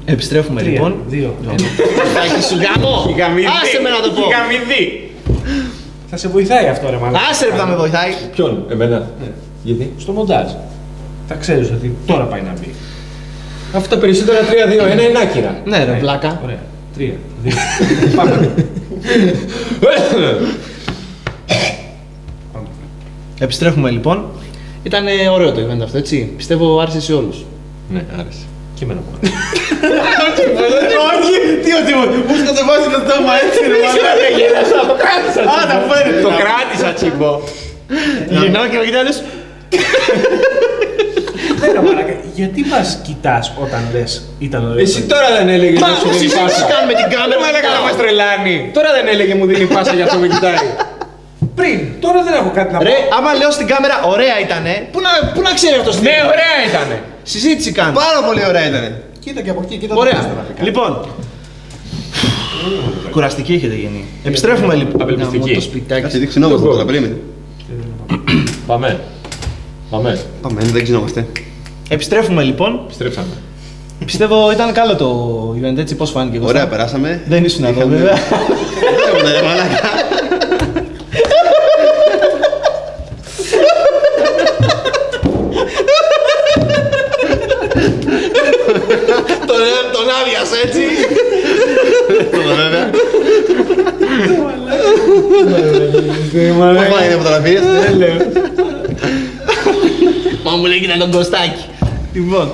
S3: Επιστρέφουμε
S5: 3,
S3: λοιπόν.
S5: 2, 1.
S3: Θα έχεις σου γάμο. Άσε με να το πω.
S5: Θα σε βοηθάει αυτό ρε μαλάκα.
S3: Άσε ρε που θα με βοηθάει.
S2: Ποιον, εμένα? Γιατί?
S5: Στο μοντάζ. Θα ξέρεις ότι τώρα πάει να μπει.
S2: Αυτά τα περισσότερα 3-2-1 είναι άκυρα.
S3: Ναι ρε βλάκα.
S5: Ωραία. 3, 2, πάμε.
S3: Επιστρέφουμε λοιπόν. Ήταν ωραίο το event αυτό, έτσι. Πιστεύω άρεσε σε όλους.
S2: Ναι, άρεσε.
S5: Και εμένα μου.
S6: Όχι, τι ο Τίμος, μου σκοτωβάζει το στόμα έτσι ρε μαλάκα.
S2: Το κράτησα,
S6: Α, τα φέρνει.
S2: το κράτησα, τσιμπό.
S3: Γυρνάω και με κοιτάνε.
S5: Ναι ρε μαλάκα, γιατί μας κοιτάς όταν λες ήταν ωραίο?
S2: Εσύ τώρα δεν έλεγες
S3: Μα
S2: να σου
S3: πώς
S2: δίνει
S3: εσύ
S2: πάσα.
S3: κάνουμε την κάμερα.
S2: Μαλάκα να μας τρελάνει. Τώρα δεν έλεγε μου δίνει πάσα για αυτό με κοιτάει.
S5: Πριν, τώρα δεν έχω κάτι να πω.
S3: Ρε, άμα λέω στην κάμερα ωραία ήτανε, πού να ξέρει αυτός τι
S2: Ναι, ωραία ήτανε.
S3: συζήτηση κάνει.
S1: Πάρα πολύ ωραία ήταν.
S6: Κοίτα και από εκεί, κοίτα το
S3: Ωραία.
S6: πίσω να πει κάτι.
S3: Λοιπόν. Κουραστική έχετε γίνει. Επιστρέφουμε λοιπόν.
S2: Απελπιστική.
S3: Να μου το σπιτάκι.
S1: Κάτσε, δεν ξυνόμαστε τώρα, περίμενε.
S2: Πάμε. Πάμε.
S1: Πάμε, δεν ξυνόμαστε.
S3: Επιστρέφουμε λοιπόν.
S2: Επιστρέψαμε.
S3: Πιστεύω ήταν καλό το event, έτσι πώς φάνηκε. Κώστα?
S1: Ωραία, περάσαμε.
S3: Δεν ήσουν εδώ
S1: Είχαμε-
S3: βέβαια.
S1: Βλέπουνε, ρε μαλάκα.
S3: Τον άδειασε έτσι.
S1: Τώρα βέβαια. Πώς πάνε οι φωτογραφίες?
S3: Μα μου λέει ήταν τον Κωστάκη. Λοιπόν.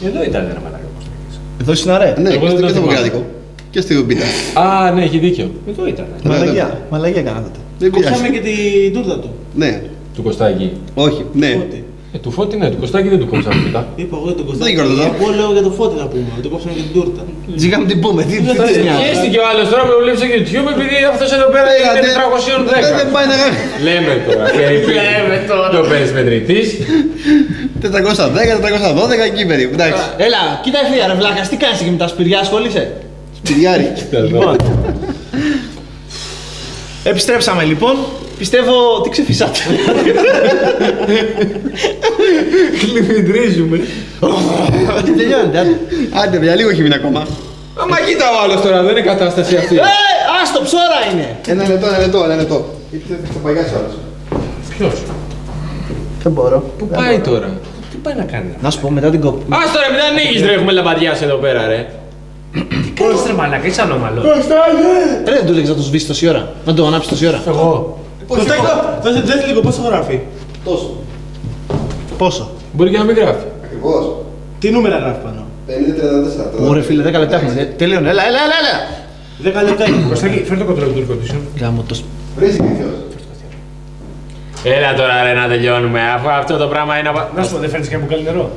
S5: Εδώ ήταν ρε μαλάκα πώς λέγεις.
S3: Εδώ ήσουν ωραία.
S1: Ναι,
S2: Εγώ
S1: και
S2: δεν το
S1: στο
S2: θυμάμαι.
S1: Βοκράτικο. Και στη Πίτα.
S2: Α, ναι, έχει δίκιο.
S5: Εδώ ήταν.
S3: Μαλαγιά. Μαλαγιά κάνατε.
S1: Δεν
S6: Κόψαμε
S1: πειράζει.
S6: και την τούρτα του.
S1: Ναι,
S2: Του Κωστάκη.
S1: όχι, ναι.
S6: Φώτη.
S2: Του Φώτη, ναι, του Κωστάκη δεν του κόψαμε μετά.
S6: Είπα εγώ για τον Κωστάκη.
S1: Δεν γιορταζώ.
S6: Εγώ λέω για το Φώτη να πούμε. Το κόψαμε και την τούρτα.
S3: Τζίκα μου την πούμε. Τι νοιάζει.
S2: Πιέστηκε ο άλλος τώρα με βλέπει στο YouTube επειδή αυτός εδώ πέρα είναι 410.
S1: Δεν πάει να κάνει.
S2: Λέμε τώρα. Λέμε τώρα. Το παίρνεις μετρητής.
S1: 410, 412 εκεί περίπου. Εντάξει.
S3: Έλα, κοίτα ευθεία ρε βλάκας, τι κάνεις εκεί με τα σπηριά, ασχολείσαι.
S1: Σπηριάρι.
S3: Λοιπόν. Επιστρέψαμε λοιπόν. Πιστεύω ότι ξεφυσάτε.
S2: Κλιμιντρίζουμε.
S3: Τελειώνεται, άντε.
S1: Άντε, για λίγο έχει μείνει ακόμα.
S2: Μα κοίτα ο άλλος τώρα, δεν είναι κατάσταση αυτή.
S3: Άστο, ψώρα είναι.
S1: Ένα λεπτό. Θα παγιάσει ο άλλος.
S5: Ποιος?
S3: Δεν μπορώ.
S2: Πού πάει τώρα?
S5: Τι πάει να κάνει?
S3: Να σου πω μετά την κόπη.
S2: Ας τώρα μην ανοίγεις ρε, έχουμε λαμπαδιάσει εδώ πέρα ρε.
S5: Τι κάνεις ρε μαλάκα, είσαι ανώμαλο.
S3: Ρε, δεν του έλεγες να το σβήσεις τόση ώρα. Να το ανάψεις τόση ώρα.
S5: Εγώ.
S6: Δες λίγο πόσο γράφει.
S1: Τόσο.
S3: Πόσο.
S2: Μπορεί και να μην γράφει.
S1: Ακριβώς.
S6: Τι νούμερα γράφει πάνω.
S1: 50-34.
S3: Ωραία φίλε, 10 λεπτά έχουμε. Τελείωνε. Έλα.
S6: 10 λεπτά είναι.
S5: Κωστάκη, φέρ το κοντρόλ του air-condition.
S3: Γάμο το.
S1: Βρίζει κρυφιός.
S2: Έλα τώρα ρε να τελειώνουμε, αφού αυτό το πράγμα είναι...
S5: Να σου πω, δεν φέρνεις και μπουκάλι νερό.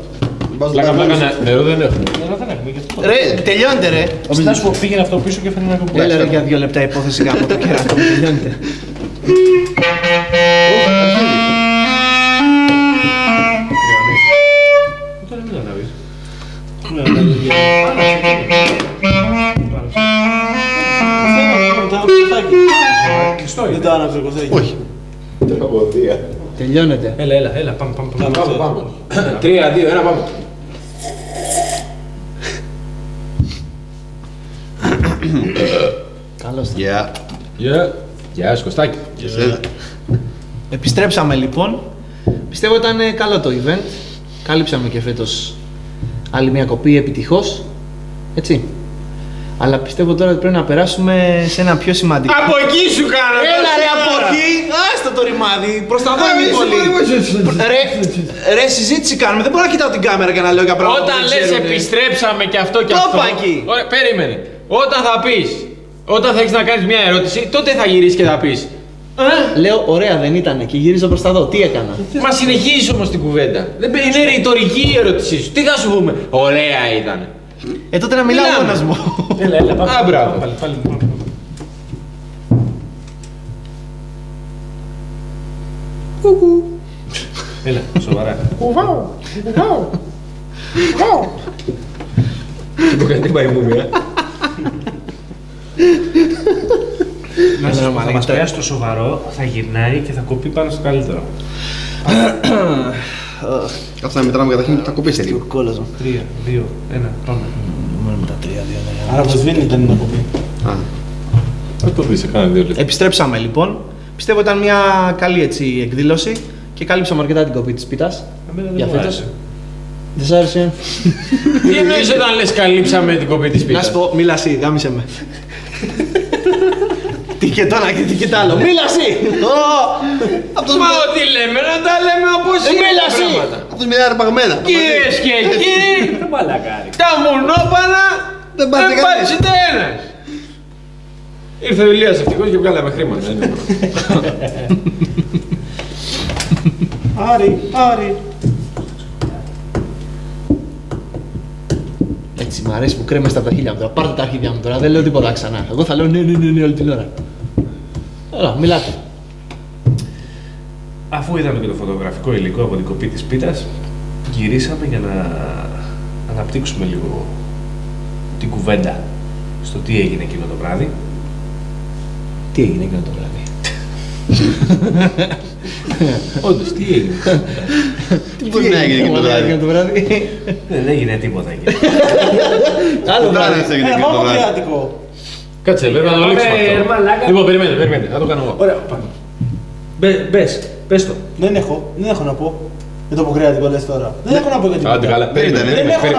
S2: Πλάκα, νερό δεν έχουμε.
S5: Νερό δεν έχουμε, γι' αυτό.
S3: Ρε, τελειώνεται ρε.
S5: Να σου πω, πήγαινε αυτό πίσω και φέρνει ένα κουμπί.
S3: Έλα ρε για 2 λεπτά υπόθεση γάμο το κεράτο. Τελειώνεται.
S5: Τώρα μην ανάβεις. Κλειστό
S6: Δεν
S5: είναι.
S6: το άναψε ο Κωστάκης.
S1: Όχι.
S3: Τελειώνεται.
S5: Έλα, πάμε.
S2: Πάμε. 3, 2, 1, πάμε.
S3: Καλώς.
S1: Γεια.
S2: Γεια σου Κωστάκη.
S3: Επιστρέψαμε λοιπόν. Πιστεύω ήταν καλό το event. Κάλυψαμε και φέτος άλλη μια κοπή επιτυχώς. Έτσι. Αλλά πιστεύω τώρα ότι πρέπει να περάσουμε σε ένα πιο σημαντικό.
S2: Από εκεί σου κάνω!
S3: Έλα ρε από εκεί! Άστα το ρημάδι! Προς τα δω είναι πολύ! Ρε συζήτηση κάνουμε, δεν μπορώ να κοιτάω την κάμερα και να λέω για πράγματα.
S2: Όταν λες επιστρέψαμε και αυτό και
S3: Το
S2: αυτό.
S3: είπα εκεί.
S2: Ωραία, περίμενε. Όταν θα πεις, όταν θα έχεις να κάνεις μια ερώτηση, τότε θα γυρίσεις και θα πεις.
S3: Λέω ωραία δεν ήτανε και γυρίζω προς τα δω. Τι έκανα.
S2: Μα συνεχίζεις όμως την κουβέντα. Δεν είναι ρητορική η ερώτησή σου. Τι θα σου πούμε, ωραία ήταν.
S3: Τότε να μιλάω
S2: Μιλάμε.
S3: μόνος μου.
S5: Έλα, πάμε.
S2: Α, μπράβο.
S5: Πάλι. Έλα, σοβαρά.
S2: Τι πάει μου μία.
S5: Θα μας πιάσει το σοβαρό, θα γυρνάει και θα κοπεί πάνω στο καλύτερο.
S1: Κάτσε να μετράμε καταρχήν, θα κοπήσει λίγο.
S3: Κόλλας μου.
S5: 3, 2, 1, πάμε.
S3: Μόνο με τα 3, 2,
S6: Άρα πως σβήνει δεν είναι κοπή.
S2: Θα το δεις, σε κάνα 2 λεπτά.
S3: Επιστρέψαμε λοιπόν. Πιστεύω ήταν μια καλή έτσι εκδήλωση και κάλυψαμε αρκετά την κοπή της πίτας.
S5: Εμένα
S3: Για
S5: δεν μου
S3: φέτος.
S5: άρεσε.
S3: Δεν σ' άρεσε.
S2: Τι εννοείς όταν λες καλύψαμε την κοπή της
S3: Να
S2: πίτας.
S3: σου πω, μίλα εσύ, γάμισε με. Τι και το ένα και τι και το άλλο. Μίλα εσύ!
S2: Μα ό,τι λέμε, να τα λέμε όπως είναι
S3: Μίλα
S2: τα
S3: εσύ.
S2: πράγματα.
S1: Αυτός μιλάει αρπαγμένα.
S2: Κυρίες και κύριοι,
S5: Δεν μαλακάρι.
S2: τα μουνόπανα
S1: Δεν πάτησε κανείς.
S2: πάτησε ένας. Ήρθε ο Ηλίας ευτυχώς και βγάλαμε χρήματα.
S6: Άρη.
S3: Έτσι, μ' αρέσει που κρέμεστε από τα χείλια μου τώρα. Πάρτε τα αρχίδια μου τώρα, δεν λέω τίποτα ξανά. Εγώ θα λέω ναι όλη την ώρα. Έλα, μιλάτε.
S5: Αφού είδαμε και το φωτογραφικό υλικό από την κοπή της πίτας, γυρίσαμε για να αναπτύξουμε λίγο την κουβέντα στο τι έγινε εκείνο το βράδυ.
S3: Τι έγινε εκείνο το βράδυ.
S2: Όντως, τι έγινε.
S1: Τι μπορεί να έγινε εκείνο το βράδυ.
S5: Δεν έγινε τίποτα εκεί.
S3: Άλλο βράδυ.
S1: έγινε εκείνο το
S6: Πάμε
S1: βράδυ.
S6: κρεατικό.
S2: Κάτσε, βέβαια να το λήξουμε αυτό. Λοιπόν, περιμένετε, να το κάνω εγώ.
S5: Ωραία, πάμε. Πες το.
S6: Δεν έχω να πω. Για το αποκρεατικό λες τώρα. Δεν έχω να πω για την
S2: Άντε
S6: πίτα.
S2: καλά,
S1: Δεν ήταν,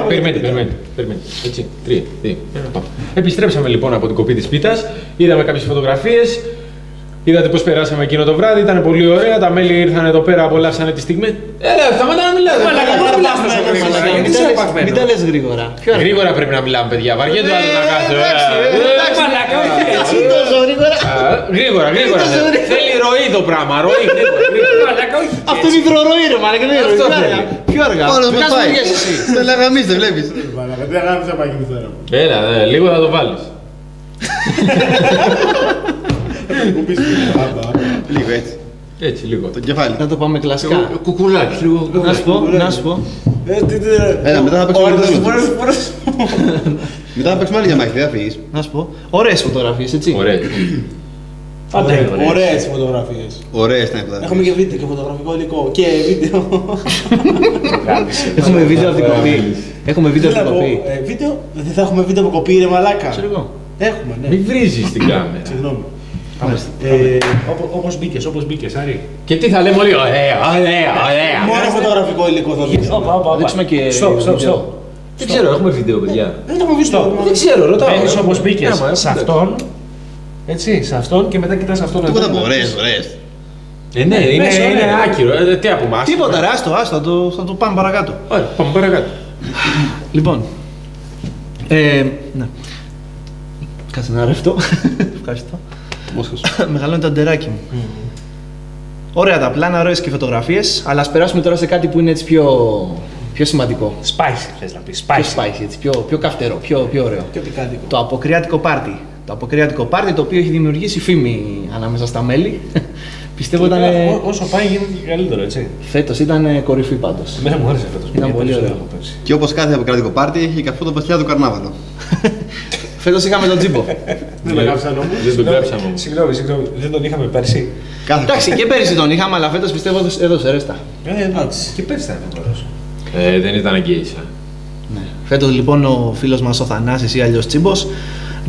S2: περιμένετε. Έτσι, 3, 2, 1, πάμε. Επιστρέψαμε λοιπόν από την κοπή της πίτας, είδαμε κάποιες φωτογραφίες, είδατε πώς περάσαμε εκείνο το βράδυ, ήταν πολύ ωραία, τα μέλη ήρθαν εδώ πέρα, απολαύσανε τη στιγμή. Σταμάτα να μιλάς, μαλάκα, δεν μιλάς τόσο γρήγορα.
S3: Μην τα λες γρήγορα.
S2: Γρήγορα πρέπει να μιλάμε, παιδιά, βαριέται ο άλλος να κάθεται.
S3: Μαλάκα, όχι έτσι τόσο γρήγορα.
S2: Γρήγορα. Θέλει ροή το πράγμα, ροή, γρήγορα.
S3: Αυτό είναι υδροροή ρε μαλάκα, δεν είναι
S2: Αυτό
S3: ροή.
S2: θέλει.
S3: Πιο αργά.
S1: Όλος
S3: Μην
S1: με
S3: κάνεις
S1: πάει.
S3: δουλειές εσύ.
S1: Δεν λέγαμε δεν βλέπεις.
S6: Δεν αγάπησα πάει και τώρα.
S2: Έλα, λίγο θα το βάλεις.
S1: Λίγο έτσι.
S2: Έτσι, λίγο.
S1: Το κεφάλι.
S3: Να το πάμε κλασικά.
S2: Κουκουλάκι, λίγο
S3: Να σου πω.
S1: Έλα, μετά θα παίξουμε
S6: Όρθος,
S1: λίγο.
S6: φορές.
S1: Μετά θα παίξουμε άλλη για μάχη, δεν θα φύγεις.
S3: Να σου πω. Ωραίες φωτογραφίες, έτσι.
S2: Ωραία.
S5: Πάντα είναι ωραίες.
S6: Ωραίες φωτογραφίες.
S1: Ωραίες ήταν αυτά.
S6: Έχουμε και βίντεο και φωτογραφικό υλικό. Και βίντεο.
S3: Έχουμε βίντεο από την κοπή. Έχουμε βίντεο από την κοπή.
S6: Βίντεο, δεν θα έχουμε βίντεο από κοπή, ρε μαλάκα.
S3: Ξέρω εγώ.
S6: Έχουμε, ναι.
S2: Μην βρίζεις την κάμερα.
S6: Συγγνώμη.
S5: Όπως μπήκες, Άρη.
S2: Και τι θα λέμε όλοι, ωραία.
S6: Μόνο φωτογραφικό υλικό θα δείξουμε.
S3: Θα δείξουμε και
S5: Stop.
S3: βίντεο.
S2: Δεν ξέρω, έχουμε βίντεο, παιδιά.
S6: Δεν έχουμε βίντεο.
S2: Δεν ξέρω, ρωτάω.
S5: Μπαίνεις όπως μπήκες
S2: Άμα,
S5: σε αυτόν. Έτσι, σε αυτόν και μετά κοιτάς αυτόν.
S1: Τίποτα από ωραίες.
S2: Ναι, είναι
S5: Πες, ωραία.
S2: άκυρο. Τι από εμάς.
S3: Τίποτα, ρε, άστο, θα το πάμε παρακάτω.
S2: Ωραία, πάμε παρακάτω.
S3: Λοιπόν. Ναι. Κάτσε να ρευτώ. Ευχαριστώ. Μεγαλώνει το αντεράκι μου. Ωραία τα πλάνα, ωραίες και φωτογραφίες, αλλά ας περάσουμε τώρα σε κάτι που είναι έτσι πιο σημαντικό.
S5: Spicy θες να πεις,
S3: Πιο
S5: spicy.
S3: spicy, έτσι, πιο καυτερό, πιο ωραίο.
S6: Και πικάντικο.
S3: Το αποκριάτικο πάρτι. Το αποκριάτικο πάρτι το οποίο έχει δημιουργήσει φήμη ανάμεσα στα μέλη. Πιστεύω ήταν.
S5: Όσο πάει γίνεται και καλύτερο, έτσι.
S3: Φέτος ήταν κορυφή πάντως.
S5: Εμένα μου άρεσε φέτος.
S3: Ήταν πολύ
S5: περισσότερο
S3: ωραίο.
S5: από πέρσι.
S1: Και όπως κάθε αποκράτικο πάρτι έχει καυτό το βασιλιά του καρνάβαλο.
S3: Φέτος είχαμε τον Τζίμπο.
S5: Δεν το γράψαν όμως.
S2: Δεν τον γράψαμε όμως.
S5: Συγγνώμη, δεν τον είχαμε πέρσι.
S3: Εντάξει, και πέρυσι τον είχαμε, αλλά φέτος πιστεύω έδωσε ρέστα.
S6: Εντάξει.
S5: Και πέρσι ήταν ωραίος.
S2: Δεν ήταν γκέισα.
S3: Ναι. Φέτος λοιπόν ο φίλος μας ο Θανάσης ή αλλιώς Τσίμπος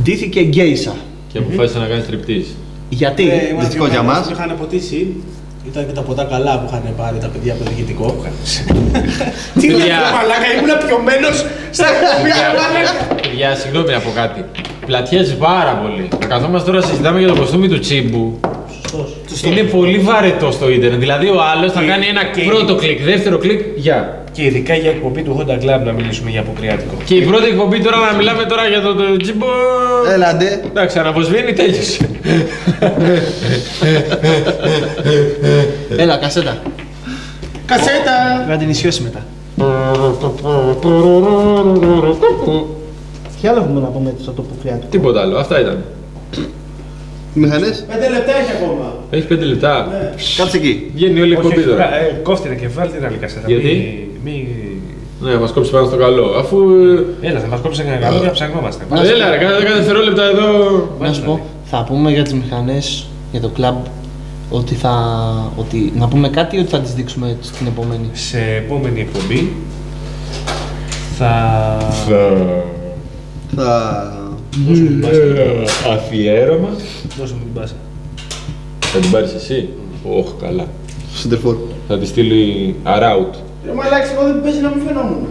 S3: ντύθηκε γκέισα.
S2: Και αποφάσισε να κάνει στριπτής.
S3: Γιατί?
S1: Δυστυχώς για μας.
S6: Είχαν ποτίσει. Ήταν και τα ποτά καλά που είχαν πάρει τα παιδιά από το διοικητικό.
S5: Τι
S2: Παιδιά.
S5: λέτε μαλάκα, ήμουν πιωμένος στα κομμάτια μαλάκα.
S2: Παιδιά, συγγνώμη να πω κάτι. Πλατιάζει πάρα πολύ. Να καθόμαστε τώρα συζητάμε για το κοστούμι του Τσίμπου. Είναι πολύ βαρετό στο ίντερνετ. Δηλαδή ο άλλος θα κάνει ένα πρώτο κλικ, δεύτερο κλικ, γεια.
S5: Και ειδικά για εκπομπή του Honda Club να μιλήσουμε για αποκριάτικο.
S2: Και η πρώτη εκπομπή τώρα να μιλάμε τώρα για το Τσίμπο.
S1: Έλαντε.
S2: Εντάξει, αναβοσβήνει, τέλειωσε.
S3: Έλα, κασέτα.
S6: Κασέτα!
S3: Να την ισιώσει μετά. Τι άλλο έχουμε να πούμε στο το που χρειάζεται.
S2: Τίποτα άλλο, αυτά ήταν.
S1: Μηχανές.
S6: 5 λεπτά έχει ακόμα.
S2: Έχει 5 λεπτά.
S1: Κάτσε εκεί.
S2: Βγαίνει όλη η εκπομπή τώρα.
S5: Κόφτηρα και βάλτε την άλλη κασέτα.
S2: Γιατί?
S5: Μη...
S2: Ναι, μας κόψει πάνω στο καλό. Αφού.
S5: Έλα, θα μας κόψει ένα καλό και να ψαγνόμαστε.
S2: Έλα, ρε, κάθε δευτερόλεπτα εδώ.
S3: Να σου πω, θα πούμε για τις μηχανές, για το κλαμπ, ότι να πούμε κάτι ή ότι θα τις δείξουμε στην επόμενη.
S5: Σε επόμενη εκπομπή θα...
S1: Θα...
S5: Δώσουμε την πάσα.
S2: Αφιέρωμα.
S5: Δώσουμε την πάσα.
S2: Θα την πάρεις εσύ. Όχ, καλά.
S1: Σεντερφόρ.
S2: Θα τη στείλει around.
S6: Ρε μαλάξι, εγώ δεν παίζει να μην φαινόμουν.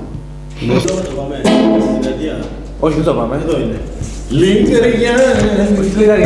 S6: Εδώ το πάμε, στην πλατεία.
S3: Όχι, δεν το πάμε.
S6: Εδώ είναι.
S3: Λίγα